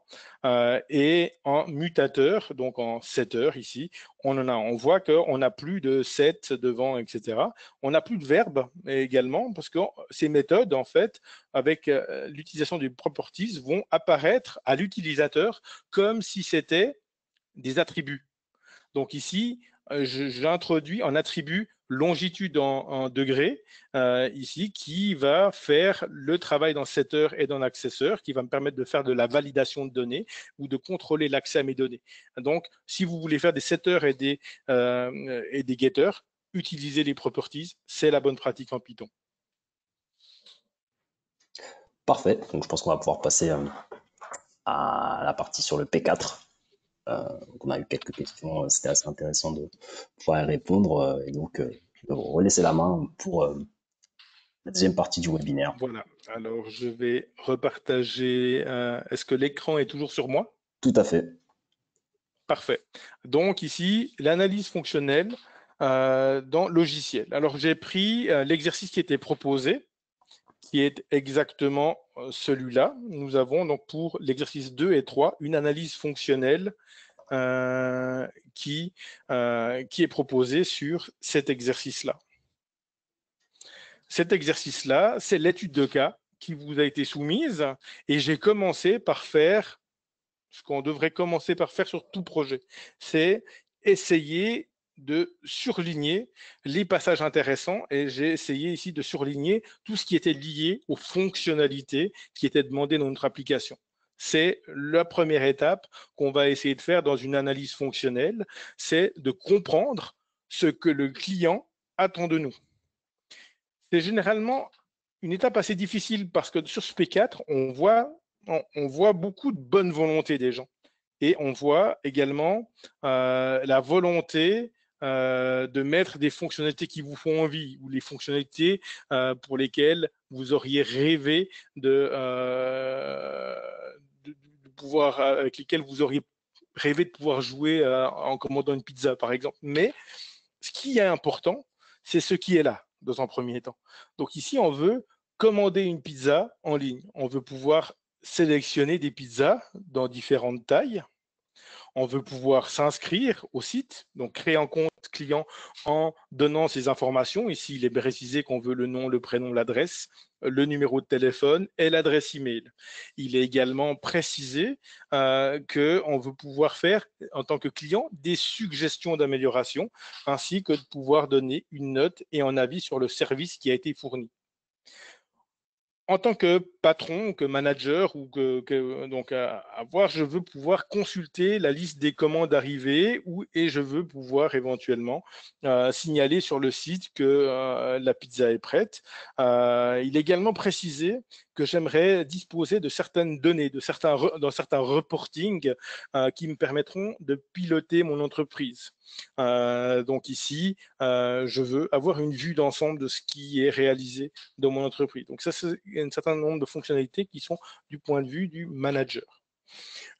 Et en mutateur, donc en setter ici, on en a. On voit qu'on n'a plus de set devant, etc. On n'a plus de verbe également parce que ces méthodes, en fait, avec l'utilisation des properties, vont apparaître à l'utilisateur comme si c'était des attributs. Donc ici, j'introduis un attribut longitude en degrés, ici, qui va faire le travail dans setter et dans accesseur, qui va me permettre de faire de la validation de données ou de contrôler l'accès à mes données. Donc, si vous voulez faire des setters et des getters, utilisez les properties, c'est la bonne pratique en Python.
Parfait, donc je pense qu'on va pouvoir passer à la partie sur le P4. On a eu quelques questions, c'était assez intéressant de pouvoir y répondre. Et donc, je vais vous relaisser la main pour la deuxième partie du webinaire.
Voilà, alors je vais repartager. Est-ce que l'écran est toujours sur moi?
Tout à fait.
Parfait. Donc ici, l'analyse fonctionnelle dans logiciel. Alors j'ai pris l'exercice qui était proposé, qui est exactement celui-là. Nous avons donc pour l'exercice 2 et 3 une analyse fonctionnelle qui est proposée sur cet exercice-là. Cet exercice-là, c'est l'étude de cas qui vous a été soumise et j'ai commencé par faire ce qu'on devrait commencer par faire sur tout projet, c'est essayer de surligner les passages intéressants et j'ai essayé ici de surligner tout ce qui était lié aux fonctionnalités qui étaient demandées dans notre application. C'est la première étape qu'on va essayer de faire dans une analyse fonctionnelle, c'est de comprendre ce que le client attend de nous. C'est généralement une étape assez difficile parce que sur ce P4, on voit beaucoup de bonne volonté des gens. Et on voit également la volonté de mettre des fonctionnalités qui vous font envie ou les fonctionnalités pour lesquelles vous auriez rêvé avec lesquelles vous auriez rêvé de pouvoir jouer en commandant une pizza, par exemple. Mais ce qui est important, c'est ce qui est là, dans un premier temps. Donc ici, on veut commander une pizza en ligne. On veut pouvoir sélectionner des pizzas dans différentes tailles. On veut pouvoir s'inscrire au site, donc créer un compte client en donnant ces informations. Ici, il est précisé qu'on veut le nom, le prénom, l'adresse, le numéro de téléphone et l'adresse email. Il est également précisé qu'on veut pouvoir faire, en tant que client, des suggestions d'amélioration, ainsi que de pouvoir donner une note et un avis sur le service qui a été fourni. En tant que patron, que manager ou donc je veux pouvoir consulter la liste des commandes arrivées et je veux pouvoir éventuellement signaler sur le site que la pizza est prête. Il est également précisé que j'aimerais disposer de certaines données, dans certains reportings qui me permettront de piloter mon entreprise. Donc ici, je veux avoir une vue d'ensemble de ce qui est réalisé dans mon entreprise. Donc ça, c'est un certain nombre de fonctionnalités qui sont du point de vue du manager.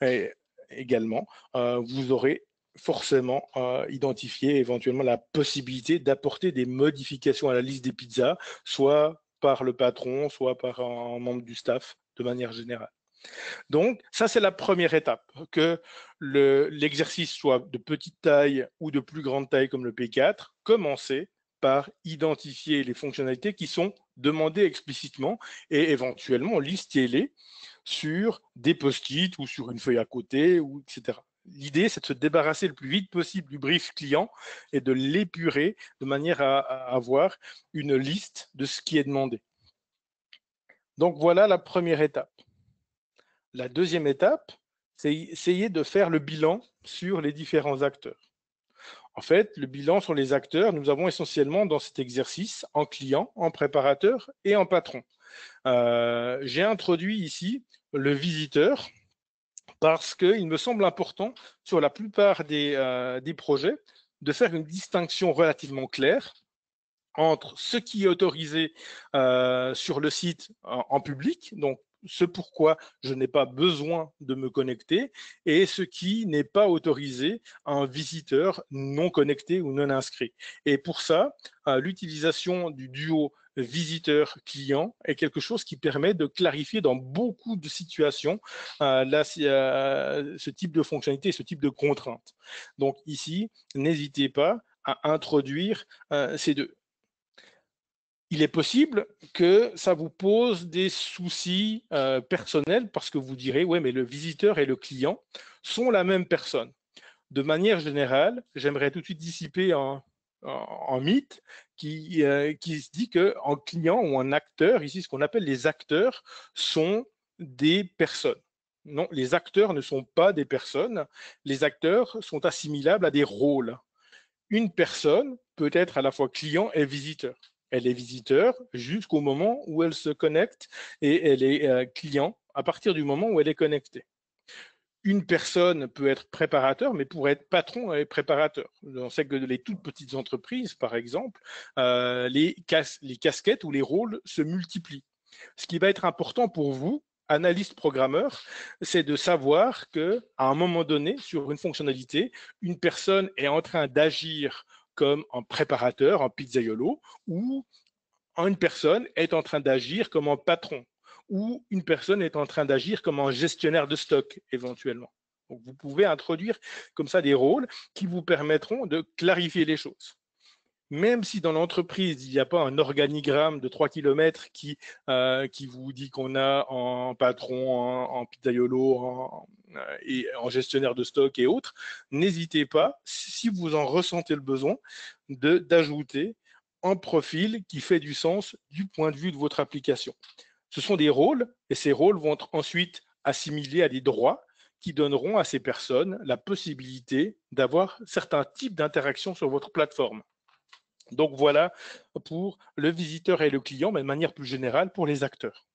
Et également, vous aurez forcément identifié éventuellement la possibilité d'apporter des modifications à la liste des pizzas, soit par le patron, soit par un membre du staff de manière générale. Donc, ça, c'est la première étape, que l'exercice soit de petite taille ou de plus grande taille comme le P4, commencez par identifier les fonctionnalités qui sont demandées explicitement et éventuellement listez-les sur des post-it ou sur une feuille à côté, etc. L'idée, c'est de se débarrasser le plus vite possible du brief client et de l'épurer de manière à avoir une liste de ce qui est demandé. Donc, voilà la première étape. La deuxième étape, c'est essayer de faire le bilan sur les différents acteurs. En fait, le bilan sur les acteurs, nous avons essentiellement dans cet exercice en client, en préparateur et en patron. J'ai introduit ici le visiteur parce qu'il me semble important sur la plupart des projets de faire une distinction relativement claire entre ce qui est autorisé sur le site en public, donc ce pourquoi je n'ai pas besoin de me connecter et ce qui n'est pas autorisé à un visiteur non connecté ou non inscrit. Et pour ça, l'utilisation du duo visiteur-client est quelque chose qui permet de clarifier dans beaucoup de situations ce type de fonctionnalité, ce type de contrainte. Donc ici, n'hésitez pas à introduire ces deux. Il est possible que ça vous pose des soucis personnels parce que vous direz, ouais, mais le visiteur et le client sont la même personne. De manière générale, j'aimerais tout de suite dissiper un mythe qui se dit qu'un client ou un acteur, ici ce qu'on appelle les acteurs, sont des personnes. Non, les acteurs ne sont pas des personnes. Les acteurs sont assimilables à des rôles. Une personne peut être à la fois client et visiteur. Elle est visiteur jusqu'au moment où elle se connecte et elle est client à partir du moment où elle est connectée. Une personne peut être préparateur, mais pour être patron et préparateur. On sait que les toutes petites entreprises, par exemple, les casquettes ou les rôles se multiplient. Ce qui va être important pour vous, analyste programmeur, c'est de savoir qu'à un moment donné, sur une fonctionnalité, une personne est en train d'agir comme un préparateur, un pizzaiolo, ou une personne est en train d'agir comme un patron, ou une personne est en train d'agir comme un gestionnaire de stock, éventuellement. Donc, vous pouvez introduire comme ça des rôles qui vous permettront de clarifier les choses. Même si dans l'entreprise, il n'y a pas un organigramme de 3 km qui vous dit qu'on a en patron, en pizzaiolo, et en gestionnaire de stock et autres, n'hésitez pas, si vous en ressentez le besoin, d'ajouter un profil qui fait du sens du point de vue de votre application. Ce sont des rôles, et ces rôles vont être ensuite assimilés à des droits qui donneront à ces personnes la possibilité d'avoir certains types d'interactions sur votre plateforme. Donc voilà pour le visiteur et le client, mais de manière plus générale pour les acteurs.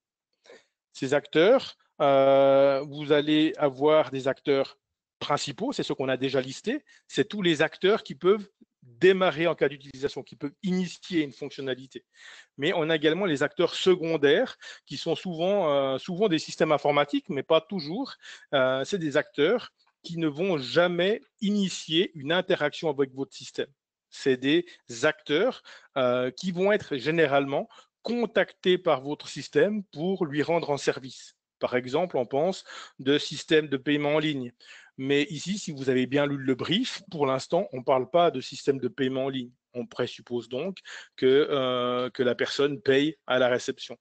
Ces acteurs, vous allez avoir des acteurs principaux, c'est ceux qu'on a déjà listés, c'est tous les acteurs qui peuvent démarrer en cas d'utilisation, qui peuvent initier une fonctionnalité. Mais on a également les acteurs secondaires qui sont souvent des systèmes informatiques, mais pas toujours. C'est des acteurs qui ne vont jamais initier une interaction avec votre système. C'est des acteurs qui vont être généralement contactés par votre système pour lui rendre un service. Par exemple, on pense de système de paiement en ligne. Mais ici, si vous avez bien lu le brief, pour l'instant, on ne parle pas de système de paiement en ligne. On présuppose donc que la personne paye à la réception.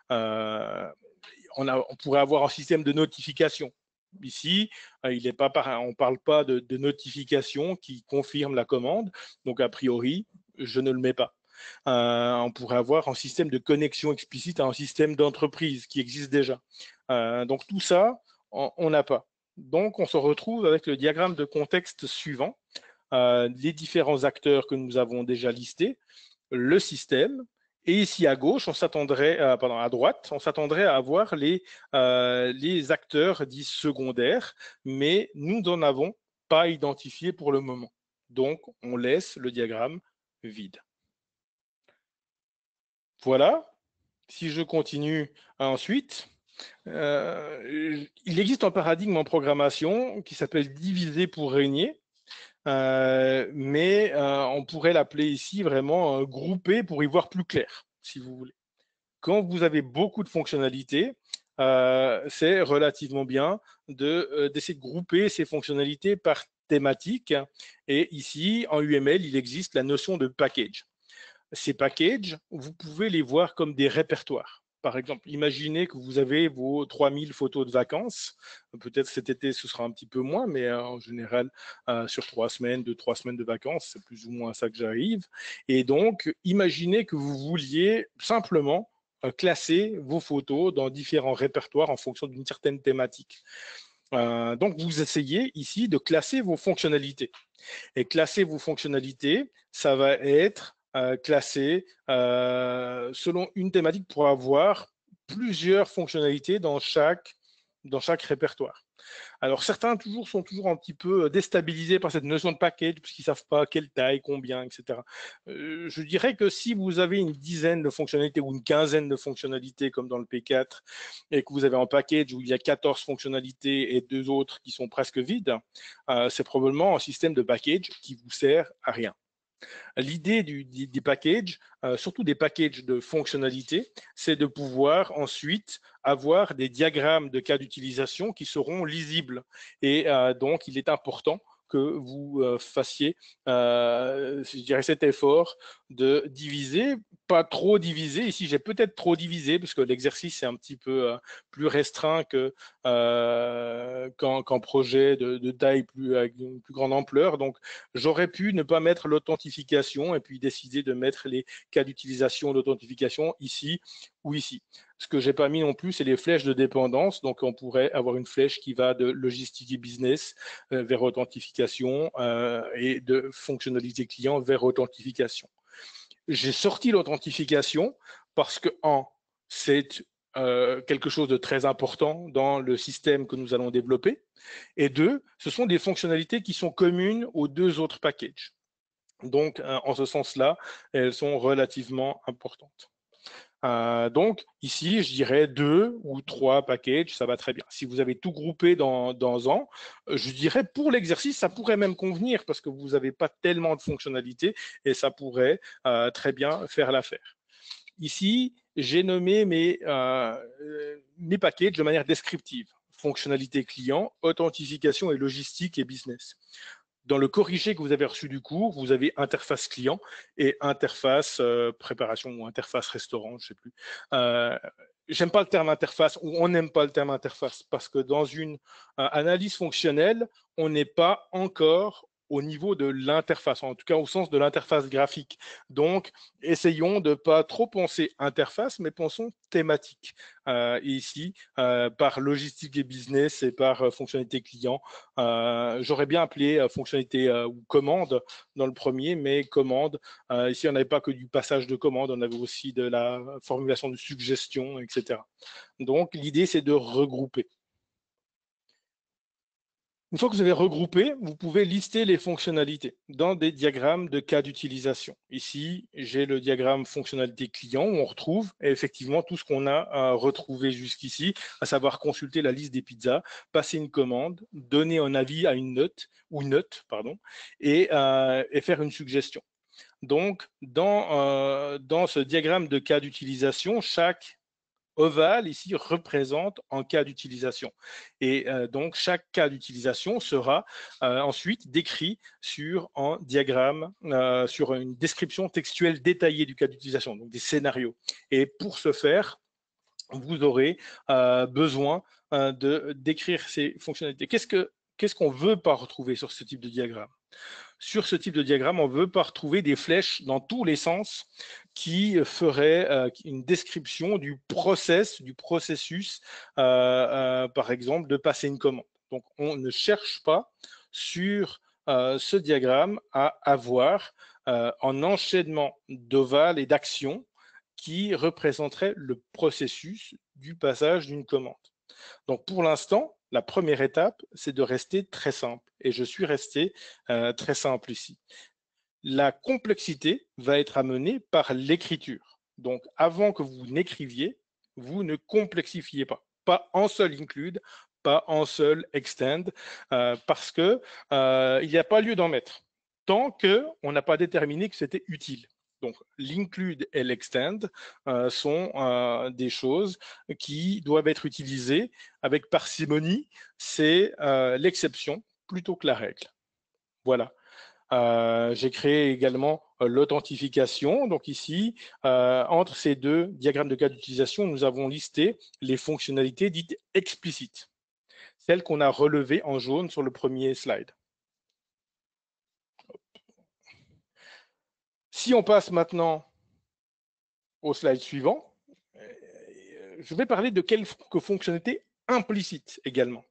On pourrait avoir un système de notification. Ici, on ne parle pas de notification qui confirme la commande, donc a priori, je ne le mets pas. On pourrait avoir un système de connexion explicite à un système d'entreprise qui existe déjà. Donc tout ça, on n'a pas. Donc on se retrouve avec le diagramme de contexte suivant, les différents acteurs que nous avons déjà listés, le système. Et ici à gauche, à droite, on s'attendrait à avoir les acteurs dits secondaires, mais nous n'en avons pas identifié pour le moment. Donc, on laisse le diagramme vide. Voilà. Si je continue ensuite, il existe un paradigme en programmation qui s'appelle diviser pour régner. Mais on pourrait l'appeler ici vraiment grouper pour y voir plus clair, si vous voulez. Quand vous avez beaucoup de fonctionnalités, c'est relativement bien d'essayer de grouper ces fonctionnalités par thématique. Et ici, en UML, il existe la notion de package. Ces packages, vous pouvez les voir comme des répertoires. Par exemple, imaginez que vous avez vos 3000 photos de vacances. Peut-être cet été, ce sera un petit peu moins, mais en général, sur 3 semaines, 2-3 semaines de vacances, c'est plus ou moins à ça que j'arrive. Et donc, imaginez que vous vouliez simplement classer vos photos dans différents répertoires en fonction d'une certaine thématique. Donc, vous essayez ici de classer vos fonctionnalités. Et classer vos fonctionnalités, ça va être classé selon une thématique pour avoir plusieurs fonctionnalités dans chaque répertoire. Alors certains sont toujours un petit peu déstabilisés par cette notion de package, puisqu'ils ne savent pas quelle taille, combien, etc. Je dirais que si vous avez une dizaine de fonctionnalités ou une quinzaine de fonctionnalités, comme dans le P4, et que vous avez un package où il y a 14 fonctionnalités et 2 autres qui sont presque vides, c'est probablement un système de package qui vous sert à rien. L'idée des packages, surtout des packages de fonctionnalités, c'est de pouvoir ensuite avoir des diagrammes de cas d'utilisation qui seront lisibles. Et donc, il est important que vous fassiez, je dirais, cet effort de diviser, pas trop diviser. Ici, j'ai peut-être trop divisé parce que l'exercice est un petit peu plus restreint qu'en projet de taille avec une plus grande ampleur. Donc, j'aurais pu ne pas mettre l'authentification et puis décider de mettre les cas d'utilisation d'authentification ici ou ici. Ce que j'ai pas mis non plus, c'est les flèches de dépendance. Donc, on pourrait avoir une flèche qui va de logistique et business vers authentification et de fonctionnalité client vers authentification. J'ai sorti l'authentification parce que, c'est quelque chose de très important dans le système que nous allons développer. Et 2, ce sont des fonctionnalités qui sont communes aux 2 autres packages. Donc, en ce sens-là, elles sont relativement importantes. Donc, ici, je dirais 2 ou 3 packages, ça va très bien. Si vous avez tout groupé dans un, je dirais pour l'exercice, ça pourrait même convenir parce que vous n'avez pas tellement de fonctionnalités et ça pourrait très bien faire l'affaire. Ici, j'ai nommé mes packages de manière descriptive. Fonctionnalité client, authentification et logistique et business. Dans le corrigé que vous avez reçu du cours, vous avez interface client et interface préparation ou interface restaurant, je ne sais plus. J'aime pas le terme interface ou on n'aime pas le terme interface parce que dans une analyse fonctionnelle, on n'est pas encore au niveau de l'interface, en tout cas au sens de l'interface graphique. Donc, essayons de ne pas trop penser interface, mais pensons thématique. Et ici, par logistique et business et par fonctionnalité client, j'aurais bien appelé fonctionnalité ou commande dans le premier, mais commande, ici, on n'avait pas que du passage de commande, on avait aussi de la formulation de suggestions, etc. Donc, l'idée, c'est de regrouper. Une fois que vous avez regroupé, vous pouvez lister les fonctionnalités dans des diagrammes de cas d'utilisation. Ici, j'ai le diagramme fonctionnalité client où on retrouve effectivement tout ce qu'on a retrouvé jusqu'ici, à savoir consulter la liste des pizzas, passer une commande, donner un avis à une note, et faire une suggestion. Donc, dans ce diagramme de cas d'utilisation, chaque ovale ici représente un cas d'utilisation. Et donc, chaque cas d'utilisation sera ensuite décrit sur un diagramme, sur une description textuelle détaillée du cas d'utilisation, donc des scénarios. Et pour ce faire, vous aurez besoin de décrire ces fonctionnalités. Qu'est-ce qu'on veut pas retrouver sur ce type de diagramme? Sur ce type de diagramme, on ne veut pas retrouver des flèches dans tous les sens qui feraient une description du processus, par exemple, de passer une commande. Donc, on ne cherche pas sur ce diagramme à avoir un enchaînement d'ovales et d'actions qui représenterait le processus du passage d'une commande. Donc, pour l'instant, la première étape, c'est de rester très simple. Et je suis resté très simple ici. La complexité va être amenée par l'écriture. Donc, avant que vous n'écriviez, vous ne complexifiez pas. Pas en seul include, pas en seul extend, parce que il n'y a pas lieu d'en mettre tant qu'on n'a pas déterminé que c'était utile. Donc, l'include et l'extend sont des choses qui doivent être utilisées avec parcimonie. C'est l'exception plutôt que la règle. Voilà. J'ai créé également l'authentification. Donc ici, entre ces 2 diagrammes de cas d'utilisation, nous avons listé les fonctionnalités dites explicites, celles qu'on a relevées en jaune sur le premier slide. Si on passe maintenant au slide suivant, je vais parler de quelques fonctionnalités implicites également.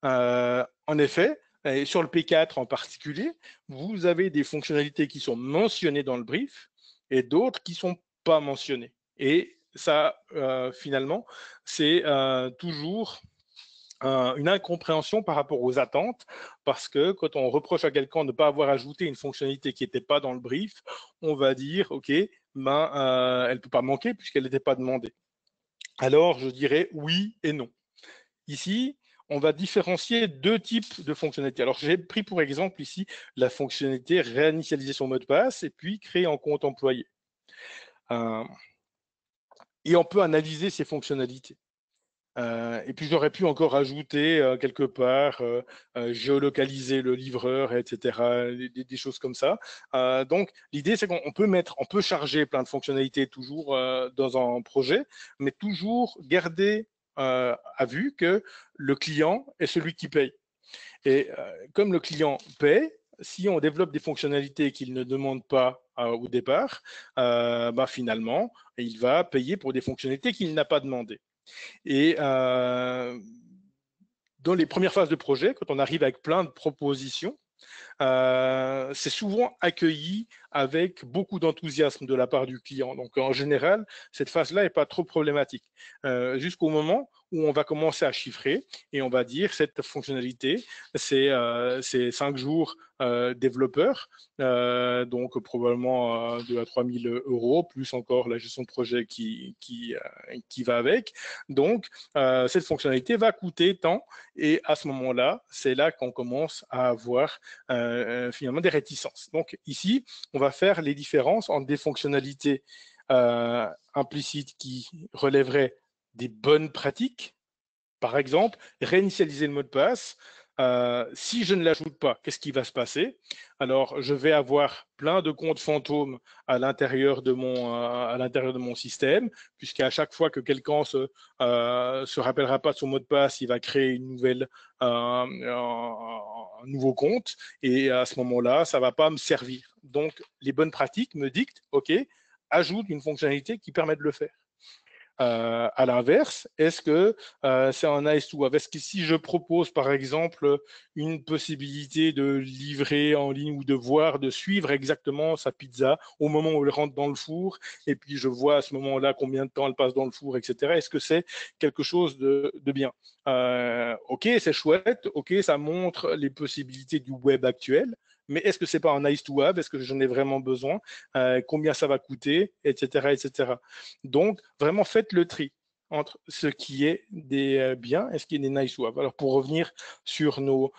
En effet, et sur le P4 en particulier, vous avez des fonctionnalités qui sont mentionnées dans le brief et d'autres qui ne sont pas mentionnées. Et ça, finalement, c'est toujours une incompréhension par rapport aux attentes, parce que quand on reproche à quelqu'un de ne pas avoir ajouté une fonctionnalité qui n'était pas dans le brief, on va dire, OK, elle ne peut pas manquer puisqu'elle n'était pas demandée. Alors, je dirais oui et non. Ici, on va différencier deux types de fonctionnalités. Alors, j'ai pris pour exemple ici la fonctionnalité réinitialiser son mot de passe et puis créer un compte employé. Et on peut analyser ces fonctionnalités. Et puis j'aurais pu encore ajouter quelque part, géolocaliser le livreur, etc., des choses comme ça. Donc l'idée c'est qu'on peut charger plein de fonctionnalités toujours dans un projet, mais toujours garder à vue que le client est celui qui paye. Et comme le client paie, si on développe des fonctionnalités qu'il ne demande pas au départ, finalement, il va payer pour des fonctionnalités qu'il n'a pas demandées. Et dans les premières phases de projet, quand on arrive avec plein de propositions, c'est souvent accueilli avec beaucoup d'enthousiasme de la part du client. Donc en général, cette phase-là n'est pas trop problématique. Jusqu'au moment où on va commencer à chiffrer et on va dire cette fonctionnalité, c'est 5 jours développeur, donc probablement 2 à 3 000 euros, plus encore la gestion de projet qui va avec. Donc cette fonctionnalité va coûter tant, et à ce moment-là, c'est là qu'on commence à avoir finalement des réticences. Donc ici, on va faire les différences entre des fonctionnalités implicites qui relèveraient des bonnes pratiques. Par exemple, réinitialiser le mot de passe. Si je ne l'ajoute pas, qu'est-ce qui va se passer? Alors, je vais avoir plein de comptes fantômes à l'intérieur de mon système, puisqu'à chaque fois que quelqu'un se rappellera pas de son mot de passe, il va créer un nouveau compte, et à ce moment-là, ça va pas me servir. Donc, les bonnes pratiques me dictent, OK, ajoute une fonctionnalité qui permet de le faire. À l'inverse, est-ce que c'est un nice to have? Est-ce que si je propose par exemple une possibilité de livrer en ligne ou de suivre exactement sa pizza au moment où elle rentre dans le four, et puis je vois à ce moment-là combien de temps elle passe dans le four, etc., est-ce que c'est quelque chose de bien? Ok, c'est chouette, ok, ça montre les possibilités du web actuel, mais est-ce que c'est pas un nice to have? Est-ce que j'en ai vraiment besoin? Combien ça va coûter, etc., etc. Donc, vraiment, faites le tri entre ce qui est des biens et ce qui est des nice to have. Alors, pour revenir sur nos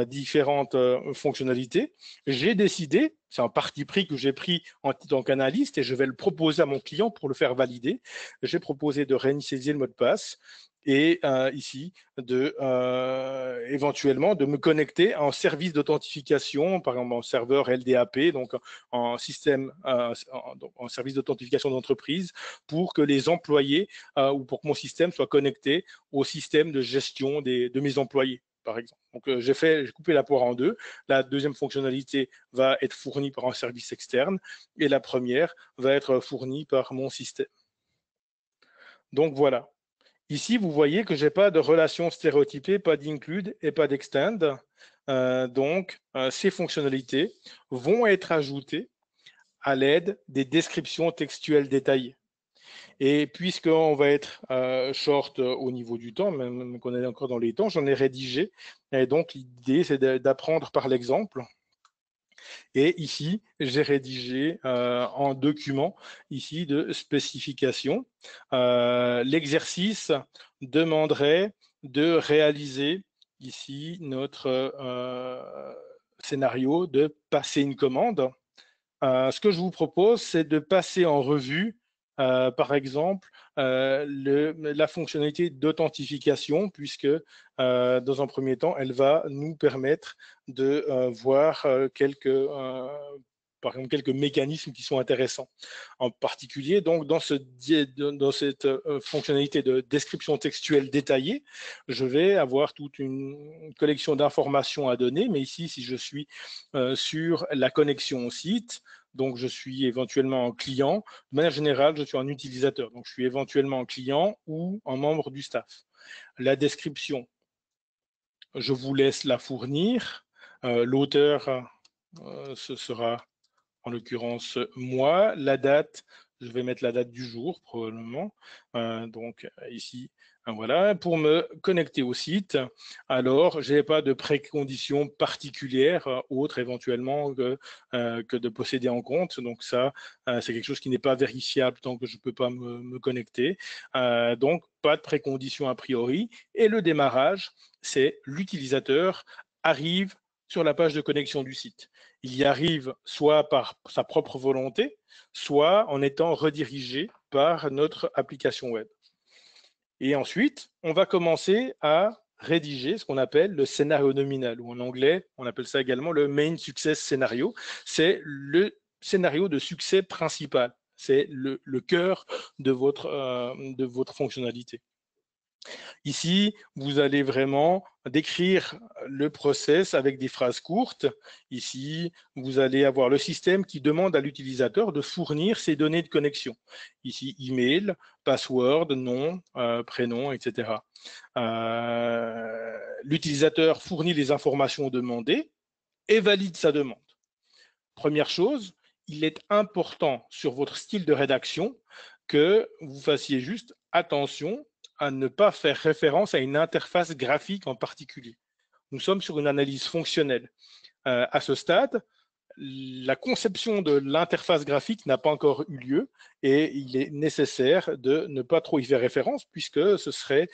différentes fonctionnalités, j'ai décidé, c'est un parti pris que j'ai pris en tant qu'analyste, et je vais le proposer à mon client pour le faire valider. J'ai proposé de réinitialiser le mot de passe et ici éventuellement de me connecter à un service d'authentification, par exemple en serveur LDAP, donc en système, en service d'authentification d'entreprise, pour que les employés ou pour que mon système soit connecté au système de gestion de mes employés, par exemple. Donc j'ai coupé la poire en deux. La deuxième fonctionnalité va être fournie par un service externe et la première va être fournie par mon système. Donc voilà. Ici, vous voyez que je n'ai pas de relation stéréotypée, pas d'include et pas d'extend. Donc, ces fonctionnalités vont être ajoutées à l'aide des descriptions textuelles détaillées. Et puisqu'on va être short au niveau du temps, même qu'on est encore dans les temps, j'en ai rédigé. Et donc, l'idée, c'est d'apprendre par l'exemple. Et ici, j'ai rédigé en document ici de spécification. L'exercice demanderait de réaliser ici notre scénario de passer une commande. Ce que je vous propose, c'est de passer en revue, par exemple, la fonctionnalité d'authentification, puisque dans un premier temps, elle va nous permettre de voir par exemple, quelques mécanismes qui sont intéressants. En particulier, donc, dans cette fonctionnalité de description textuelle détaillée, je vais avoir toute une collection d'informations à donner, mais ici, si je suis sur la connexion au site, donc je suis éventuellement un client. De manière générale, je suis un utilisateur, donc je suis éventuellement un client ou un membre du staff. La description, je vous laisse la fournir. L'auteur, ce sera en l'occurrence moi. La date, Je vais mettre la date du jour probablement. Donc ici, voilà, pour me connecter au site. Alors, je n'ai pas de préconditions particulières, autres éventuellement que de posséder un compte. Donc ça, c'est quelque chose qui n'est pas vérifiable tant que je ne peux pas me connecter. Donc, pas de préconditions a priori. Et le démarrage, c'est l'utilisateur arrive sur la page de connexion du site. Il y arrive soit par sa propre volonté, soit en étant redirigé par notre application web. Et ensuite, on va commencer à rédiger ce qu'on appelle le scénario nominal, ou en anglais, on appelle ça également le main success scénario. C'est le scénario de succès principal. C'est le cœur de votre fonctionnalité. Ici, vous allez vraiment décrire le process avec des phrases courtes. Ici, vous allez avoir le système qui demande à l'utilisateur de fournir ses données de connexion. Ici, email, password, nom, prénom, etc. L'utilisateur fournit les informations demandées et valide sa demande. Première chose, il est important sur votre style de rédaction que vous fassiez juste attention à ne pas faire référence à une interface graphique en particulier. Nous sommes sur une analyse fonctionnelle. À ce stade, la conception de l'interface graphique n'a pas encore eu lieu et il est nécessaire de ne pas trop y faire référence puisque ce serait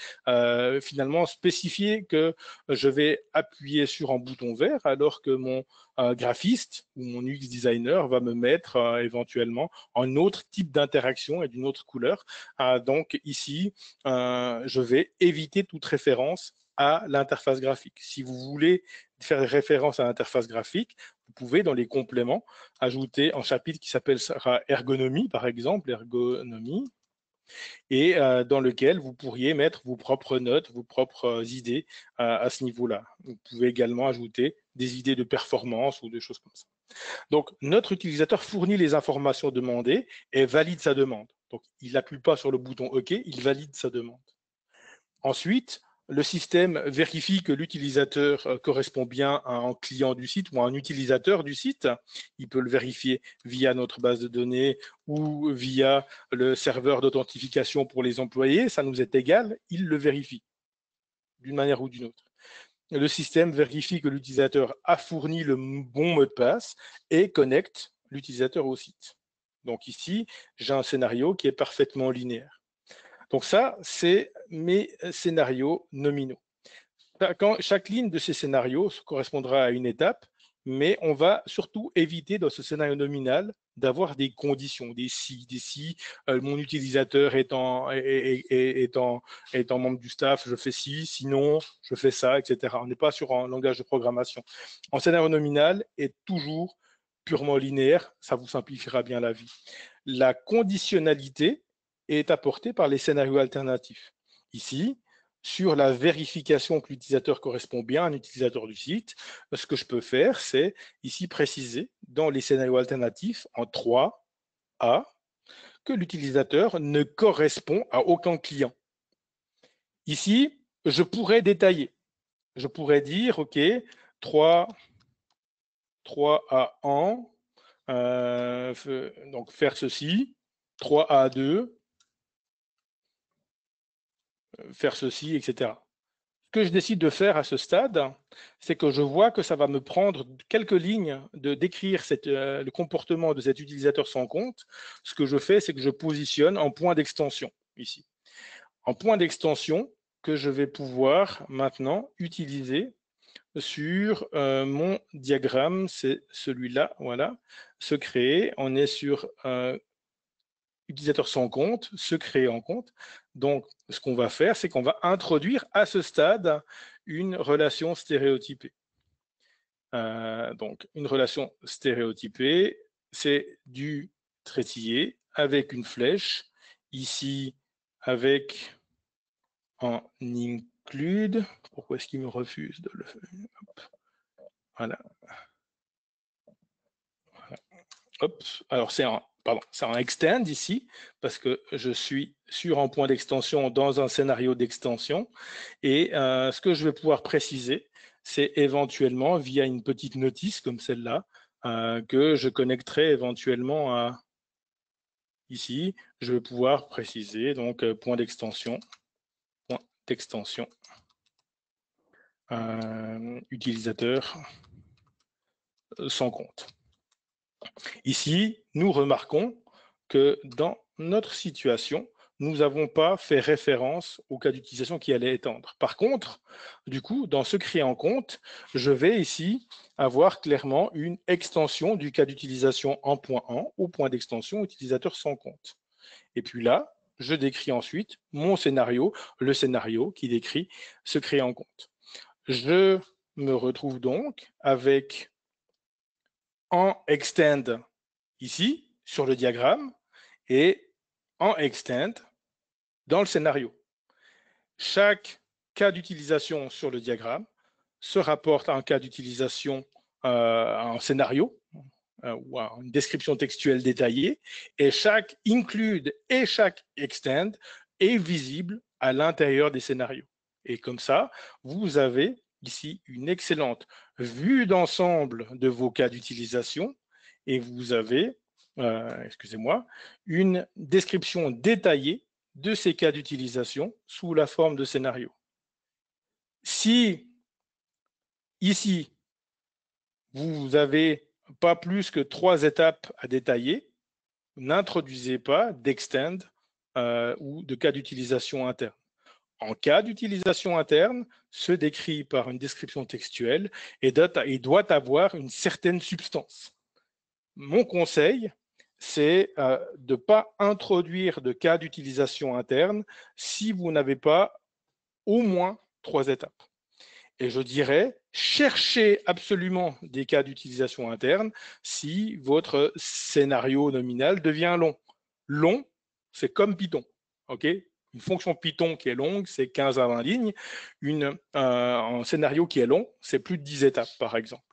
finalement spécifié que je vais appuyer sur un bouton vert alors que mon graphiste ou mon UX designer va me mettre éventuellement un autre type d'interaction et d'une autre couleur. Donc ici, je vais éviter toute référence à l'interface graphique. Si vous voulez faire référence à l'interface graphique, vous pouvez, dans les compléments, ajouter un chapitre qui s'appellera ergonomie, par exemple, ergonomie, et dans lequel vous pourriez mettre vos propres notes, vos propres idées à ce niveau-là. Vous pouvez également ajouter des idées de performance ou des choses comme ça. Donc, notre utilisateur fournit les informations demandées et valide sa demande. Donc, il n'appuie pas sur le bouton OK, il valide sa demande. Ensuite, le système vérifie que l'utilisateur correspond bien à un client du site ou à un utilisateur du site. Il peut le vérifier via notre base de données ou via le serveur d'authentification pour les employés. Ça nous est égal, il le vérifie d'une manière ou d'une autre. Le système vérifie que l'utilisateur a fourni le bon mot de passe et connecte l'utilisateur au site. Donc ici, j'ai un scénario qui est parfaitement linéaire. Donc ça, c'est mes scénarios nominaux. Chaque ligne de ces scénarios correspondra à une étape, mais on va surtout éviter dans ce scénario nominal d'avoir des conditions, des si, mon utilisateur étant membre du staff, je fais ci, sinon je fais ça, etc. On n'est pas sur un langage de programmation. Un scénario nominal est toujours purement linéaire, ça vous simplifiera bien la vie. La conditionnalité est apportée par les scénarios alternatifs. Ici, sur la vérification que l'utilisateur correspond bien à un utilisateur du site, ce que je peux faire, c'est ici préciser dans les scénarios alternatifs en 3A que l'utilisateur ne correspond à aucun client. Ici, je pourrais détailler. Je pourrais dire, OK, 3A1, donc faire ceci, 3A2, faire ceci, etc. Ce que je décide de faire à ce stade, c'est que je vois que ça va me prendre quelques lignes de décrire le comportement de cet utilisateur sans compte. Ce que je fais, c'est que je positionne en point d'extension ici. En point d'extension que je vais pouvoir maintenant utiliser sur mon diagramme, c'est celui-là, voilà, se créer. On est sur utilisateur sans compte, se créer en compte. Donc, ce qu'on va faire, c'est qu'on va introduire à ce stade une relation stéréotypée. Donc, une relation stéréotypée, c'est du traitillé avec une flèche, ici avec un include. Pourquoi est-ce qu'il me refuse de le faire? Voilà. Hop. Alors, c'est un extend ici, parce que je suis sur un point d'extension dans un scénario d'extension. Et ce que je vais pouvoir préciser, c'est éventuellement, via une petite notice comme celle-là, que je connecterai éventuellement ici, je vais pouvoir préciser donc point d'extension, utilisateur sans compte. Ici, nous remarquons que dans notre situation, nous n'avons pas fait référence au cas d'utilisation qui allait étendre. Par contre, du coup, dans ce créer en compte, je vais ici avoir clairement une extension du cas d'utilisation en point 1 au point d'extension utilisateur sans compte. Et puis là, je décris ensuite mon scénario, le scénario qui décrit ce créer en compte. Je me retrouve donc avec en extend ici sur le diagramme et en extend dans le scénario. Chaque cas d'utilisation sur le diagramme se rapporte à un cas d'utilisation, un scénario ou à une description textuelle détaillée, et chaque include et chaque extend est visible à l'intérieur des scénarios. Et comme ça, vous avez ici une excellente vue d'ensemble de vos cas d'utilisation et vous avez, excusez-moi, une description détaillée de ces cas d'utilisation sous la forme de scénario. Si ici, vous avez pas plus que 3 étapes à détailler, n'introduisez pas d'extend ou de cas d'utilisation interne. En cas d'utilisation interne, se décrit par une description textuelle et doit avoir une certaine substance. Mon conseil, c'est de ne pas introduire de cas d'utilisation interne si vous n'avez pas au moins 3 étapes. Et je dirais, cherchez absolument des cas d'utilisation interne si votre scénario nominal devient long. Long, c'est comme Python. Okay, une fonction Python qui est longue, c'est 15 à 20 lignes. Un scénario qui est long, c'est plus de 10 étapes, par exemple.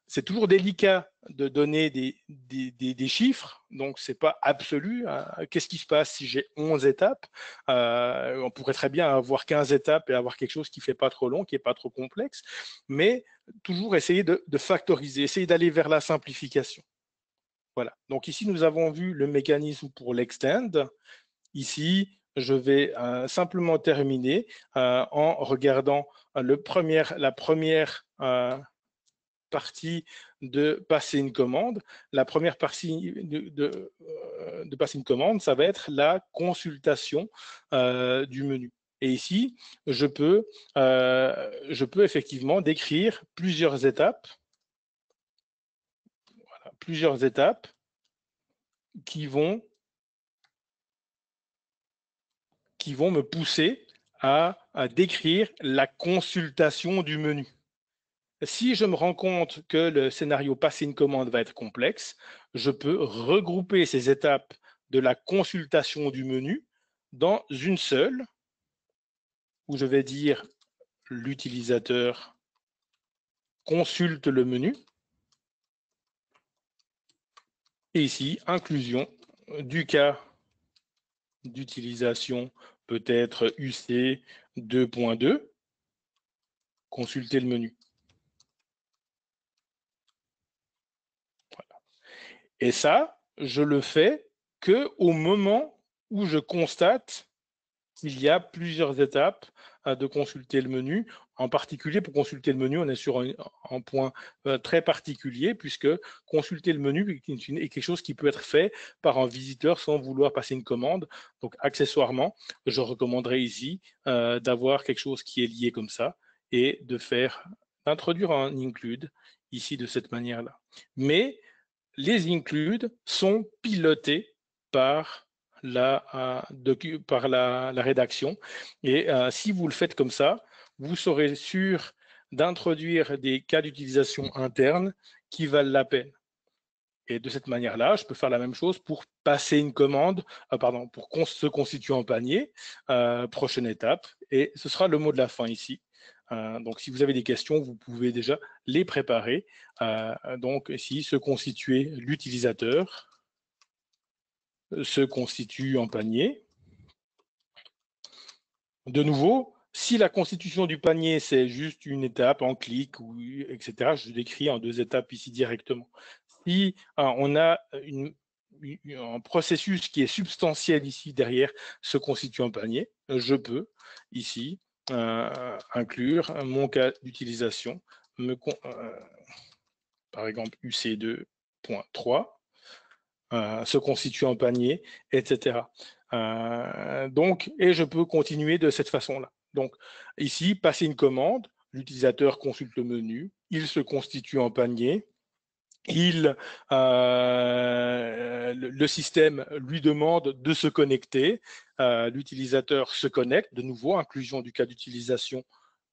C'est toujours délicat de donner des chiffres, donc ce n'est pas absolu. Qu'est-ce qui se passe si j'ai 11 étapes? On pourrait très bien avoir 15 étapes et avoir quelque chose qui ne fait pas trop long, qui n'est pas trop complexe, mais toujours essayer de factoriser, essayer d'aller vers la simplification. Voilà, donc ici nous avons vu le mécanisme pour l'extend. Ici, je vais simplement terminer en regardant la première partie de passer une commande. La première partie de passer une commande, ça va être la consultation du menu. Et ici, je peux effectivement décrire plusieurs étapes. Voilà, plusieurs étapes qui vont me pousser à décrire la consultation du menu. Si je me rends compte que le scénario passer une commande va être complexe, je peux regrouper ces étapes de la consultation du menu dans une seule, où je vais dire l'utilisateur consulte le menu. Et ici, inclusion du cas d'utilisation peut-être UC 2.2, consulter le menu. Voilà. Et ça, je le fais qu'au moment où je constate qu'il y a plusieurs étapes de consulter le menu. En particulier, pour consulter le menu, on est sur un point très particulier, puisque consulter le menu est quelque chose qui peut être fait par un visiteur sans vouloir passer une commande. Donc, accessoirement, je recommanderais ici d'avoir quelque chose qui est lié comme ça et d'introduire un include ici de cette manière-là. Mais les includes sont pilotés par la rédaction. Et si vous le faites comme ça, vous serez sûr d'introduire des cas d'utilisation internes qui valent la peine. Et de cette manière-là, je peux faire la même chose pour passer une commande, pour se constituer en panier, prochaine étape. Et ce sera le mot de la fin ici. Donc, si vous avez des questions, vous pouvez déjà les préparer. Donc, ici, se constituer l'utilisateur, se constitue en panier. De nouveau, si la constitution du panier, c'est juste une étape en clic, etc., je décris en 2 étapes ici directement. Si on a un processus qui est substantiel ici derrière se constitue un panier. Je peux ici inclure mon cas d'utilisation, par exemple UC2.3, se constitue un panier, etc. Donc, et je peux continuer de cette façon-là. Donc, ici, passer une commande, l'utilisateur consulte le menu, il se constitue en panier, le système lui demande de se connecter, l'utilisateur se connecte, de nouveau, inclusion du cas d'utilisation,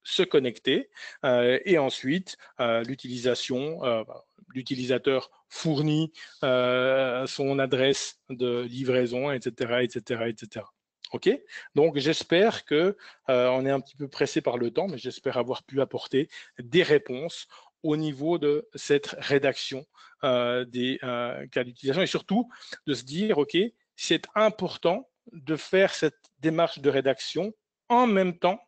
se connecter, et ensuite, l'utilisateur fournit son adresse de livraison, etc., etc., etc. OK? Donc, j'espère que on est un petit peu pressé par le temps, mais j'espère avoir pu apporter des réponses au niveau de cette rédaction des cas d'utilisation et surtout de se dire, OK, c'est important de faire cette démarche de rédaction en même temps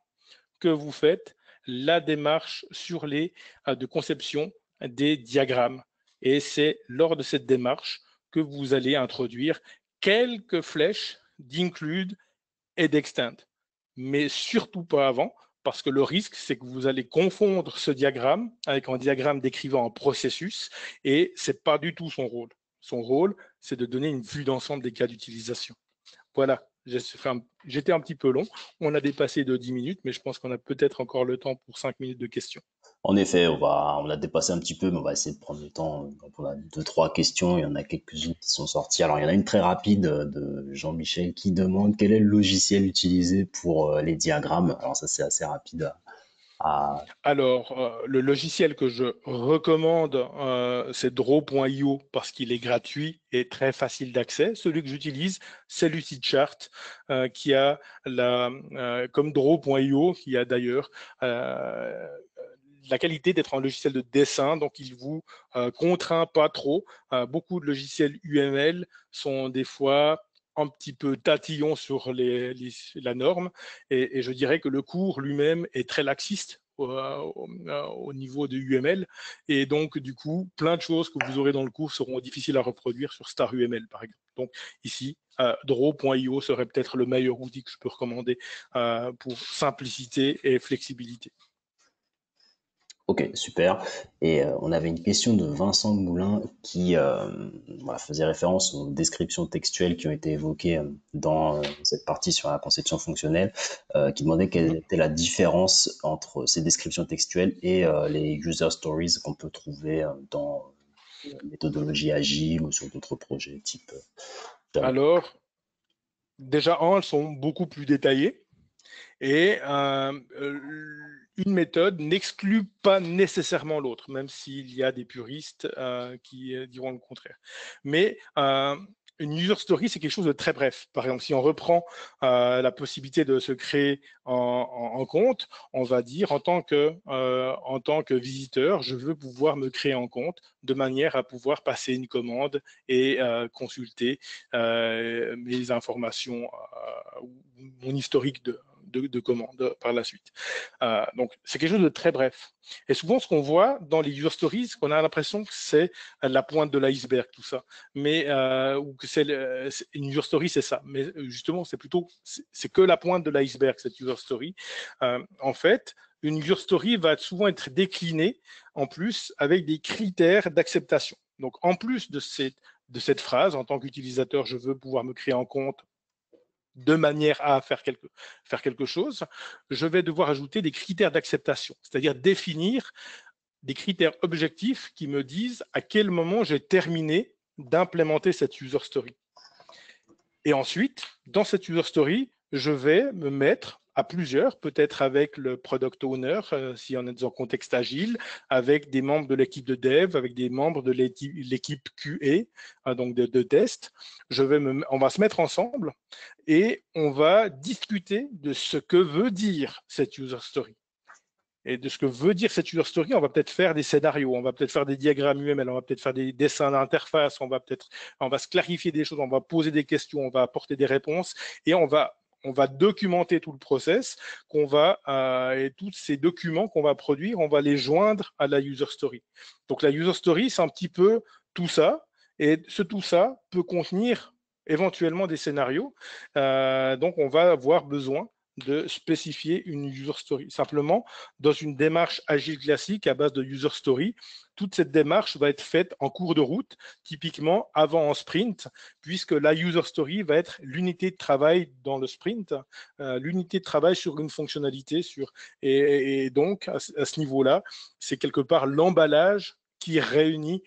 que vous faites la démarche sur de conception des diagrammes. Et c'est lors de cette démarche que vous allez introduire quelques flèches d'include et d'extend, mais surtout pas avant, parce que le risque, c'est que vous allez confondre ce diagramme avec un diagramme décrivant un processus, et ce n'est pas du tout son rôle. Son rôle, c'est de donner une vue d'ensemble des cas d'utilisation. Voilà, j'étais un petit peu long. On a dépassé de 10 minutes, mais je pense qu'on a peut-être encore le temps pour 5 minutes de questions.
En effet, on a dépassé un petit peu, mais on va essayer de prendre le temps. Donc, on a 2, 3 questions. Il y en a quelques-unes qui sont sorties. Alors, il y en a une très rapide de Jean-Michel qui demande quel est le logiciel utilisé pour les diagrammes. Alors, ça, c'est assez rapide
Alors, le logiciel que je recommande, c'est Draw.io parce qu'il est gratuit et très facile d'accès. Celui que j'utilise, c'est Lucidchart, qui a comme Draw.io, qui a d'ailleurs la qualité d'être un logiciel de dessin, donc il vous contraint pas trop. Beaucoup de logiciels UML sont des fois un petit peu tatillons sur la norme, et je dirais que le cours lui-même est très laxiste au niveau de UML, et donc du coup plein de choses que vous aurez dans le cours seront difficiles à reproduire sur Star UML par exemple. Donc ici Draw.io serait peut-être le meilleur outil que je peux recommander pour simplicité et flexibilité.
Ok, super. Et on avait une question de Vincent Moulin qui faisait référence aux descriptions textuelles qui ont été évoquées dans cette partie sur la conception fonctionnelle, qui demandait quelle était la différence entre ces descriptions textuelles et les user stories qu'on peut trouver dans la méthodologie agile ou sur d'autres projets type Java.
Alors, déjà, elles sont beaucoup plus détaillées. Et une méthode n'exclut pas nécessairement l'autre, même s'il y a des puristes qui diront le contraire. Mais une user story, c'est quelque chose de très bref. Par exemple, si on reprend la possibilité de se créer en compte, on va dire en tant que visiteur, je veux pouvoir me créer en compte de manière à pouvoir passer une commande et consulter mes informations ou mon historique de commandes par la suite. Donc, c'est quelque chose de très bref. Et souvent, ce qu'on voit dans les user stories, on a l'impression que c'est la pointe de l'iceberg, tout ça. Mais, ou que une user story, c'est ça. Mais justement, c'est que la pointe de l'iceberg, cette user story. En fait, une user story va souvent être déclinée en plus avec des critères d'acceptation. Donc, en plus de cette phrase, en tant qu'utilisateur, je veux pouvoir me créer un compte de manière à faire quelque chose, je vais devoir ajouter des critères d'acceptation, c'est-à-dire définir des critères objectifs qui me disent à quel moment j'ai terminé d'implémenter cette user story. Et ensuite, dans cette user story, je vais me mettre à plusieurs, peut-être avec le product owner, si on est dans un contexte agile, avec des membres de l'équipe de dev, avec des membres de l'équipe QA, donc de test. On va se mettre ensemble et on va discuter de ce que veut dire cette user story. Et de ce que veut dire cette user story, on va peut-être faire des scénarios, on va peut-être faire des diagrammes UML, on va peut-être faire des dessins d'interface, on va se clarifier des choses, on va poser des questions, on va apporter des réponses et on va documenter tout le process et tous ces documents qu'on va produire, on va les joindre à la user story. Donc la user story, c'est un petit peu tout ça. Et tout ça peut contenir éventuellement des scénarios. Donc, on va avoir besoin de spécifier une user story. Simplement, dans une démarche agile classique à base de user story, toute cette démarche va être faite en cours de route, typiquement avant un sprint, puisque la user story va être l'unité de travail dans le sprint, l'unité de travail sur une fonctionnalité. Et donc, à ce niveau-là, c'est quelque part l'emballage qui réunit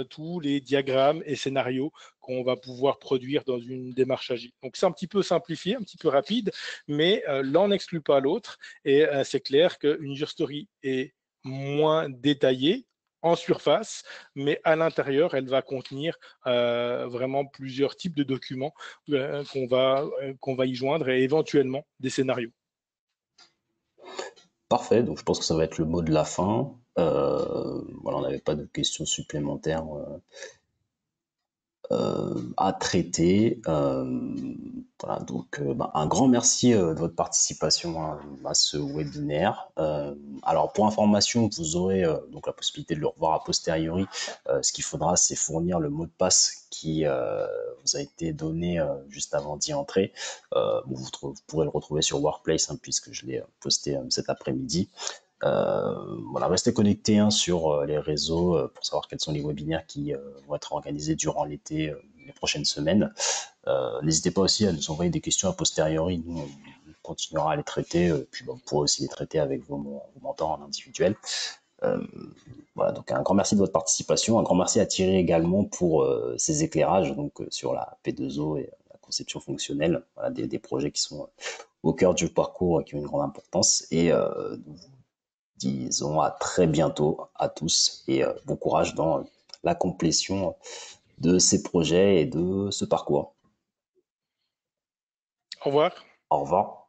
tous les diagrammes et scénarios qu'on va pouvoir produire dans une démarche agile. Donc c'est un petit peu simplifié, un petit peu rapide, mais l'un n'exclut pas l'autre. Et c'est clair qu'une user story est moins détaillée en surface, mais à l'intérieur, elle va contenir vraiment plusieurs types de documents qu'on va y joindre et éventuellement des scénarios.
Parfait, donc je pense que ça va être le mot de la fin. Voilà, on n'avait pas de questions supplémentaires à traiter. Voilà, donc un grand merci de votre participation à ce webinaire. Alors pour information, vous aurez donc la possibilité de le revoir a posteriori. Ce qu'il faudra, c'est fournir le mot de passe qui vous a été donné juste avant d'y entrer. Bon, vous pourrez le retrouver sur Workplace puisque je l'ai posté cet après-midi. Voilà, restez connectés sur les réseaux pour savoir quels sont les webinaires qui vont être organisés durant l'été, les prochaines semaines. N'hésitez pas aussi à nous envoyer des questions a posteriori. Nous, on continuera à les traiter. Puis vous pourrez aussi les traiter avec vos mentors en individuel. Voilà, donc un grand merci de votre participation. Un grand merci à Thierry également pour ses éclairages sur la P2O et la conception fonctionnelle. Voilà, des projets qui sont au cœur du parcours qui ont une grande importance. Et disons à très bientôt à tous et bon courage dans la complétion de ces projets et de ce parcours.
Au revoir.
Au revoir.